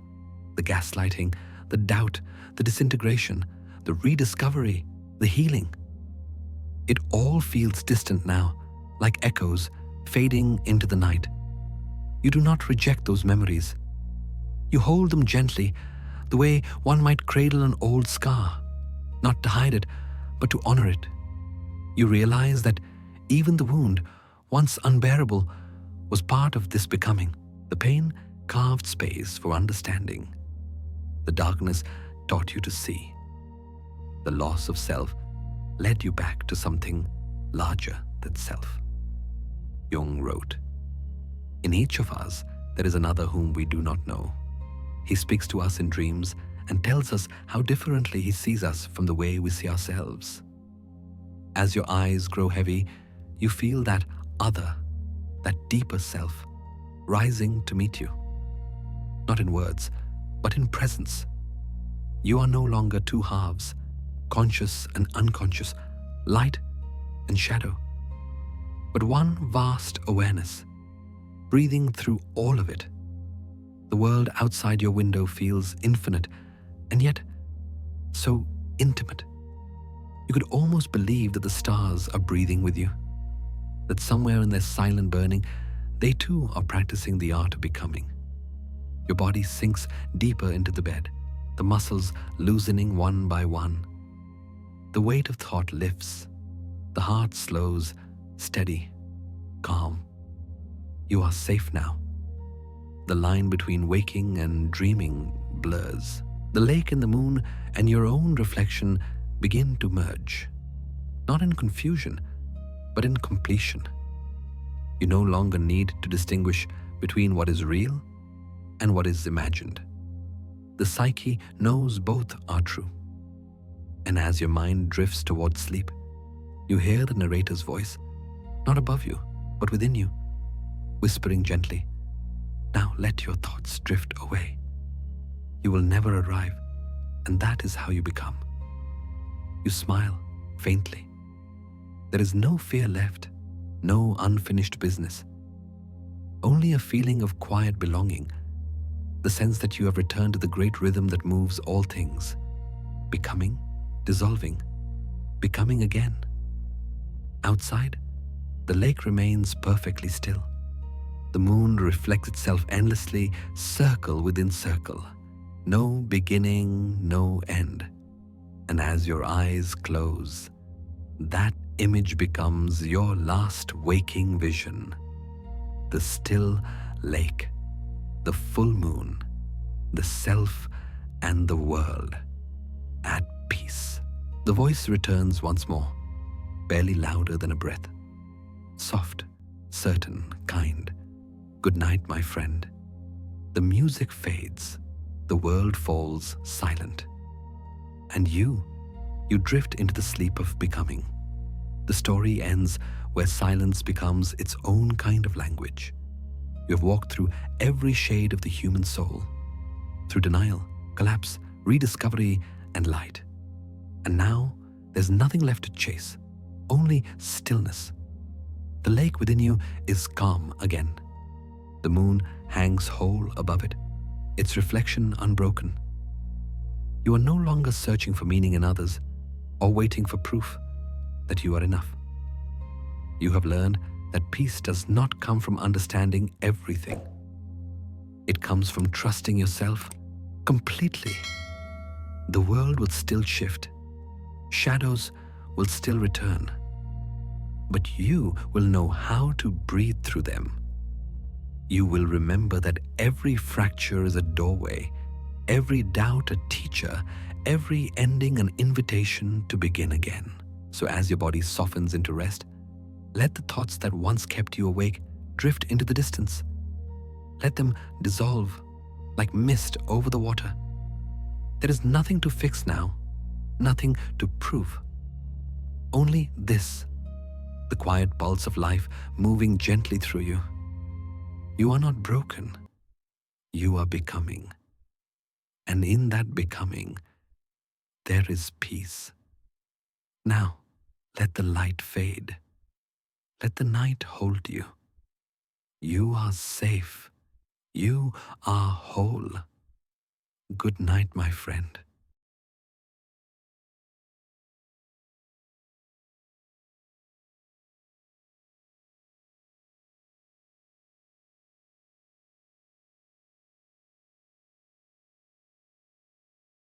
the gaslighting, the doubt, the disintegration, the rediscovery, the healing. It all feels distant now, like echoes fading into the night. You do not reject those memories. You hold them gently, the way one might cradle an old scar, not to hide it, but to honor it. You realize that even the wound, once unbearable, was part of this becoming. The pain carved space for understanding. The darkness taught you to see. The loss of self led you back to something larger than self. Jung wrote, "In each of us, there is another whom we do not know. He speaks to us in dreams and tells us how differently he sees us from the way we see ourselves. As your eyes grow heavy, you feel that other, that deeper self, rising to meet you. Not in words, but in presence. You are no longer two halves, conscious and unconscious, light and shadow, but one vast awareness, breathing through all of it. The world outside your window feels infinite and yet so intimate. You could almost believe that the stars are breathing with you, that somewhere in their silent burning, they too are practicing the art of becoming. Your body sinks deeper into the bed, the muscles loosening one by one. The weight of thought lifts. The heart slows, steady, calm. You are safe now. The line between waking and dreaming blurs. The lake and the moon and your own reflection begin to merge, not in confusion, but in completion. You no longer need to distinguish between what is real and what is imagined. The psyche knows both are true. And as your mind drifts towards sleep, you hear the narrator's voice, not above you, but within you, whispering gently, "Now let your thoughts drift away. You will never arrive, and that is how you become." You smile faintly. There is no fear left, no unfinished business. Only a feeling of quiet belonging, the sense that you have returned to the great rhythm that moves all things, becoming, dissolving, becoming again. Outside, the lake remains perfectly still. The moon reflects itself endlessly, circle within circle. No beginning, no end. And as your eyes close, that image becomes your last waking vision. The still lake, the full moon, the self and the world at peace. The voice returns once more, barely louder than a breath. Soft, certain, kind. Good night, my friend. The music fades. The world falls silent. And you drift into the sleep of becoming. The story ends where silence becomes its own kind of language. You have walked through every shade of the human soul, through denial, collapse, rediscovery, and light. And now there's nothing left to chase, only stillness. The lake within you is calm again. The moon hangs whole above it, its reflection unbroken. You are no longer searching for meaning in others or waiting for proof that you are enough. You have learned that peace does not come from understanding everything. It comes from trusting yourself completely. The world will still shift. Shadows will still return. But you will know how to breathe through them. You will remember that every fracture is a doorway, every doubt a teacher, every ending an invitation to begin again. So as your body softens into rest, let the thoughts that once kept you awake drift into the distance. Let them dissolve like mist over the water. There is nothing to fix now, nothing to prove. Only this, the quiet pulse of life moving gently through you. You are not broken. You are becoming. And in that becoming, there is peace. Now, let the light fade. Let the night hold you. You are safe. You are whole. Good night, my friend.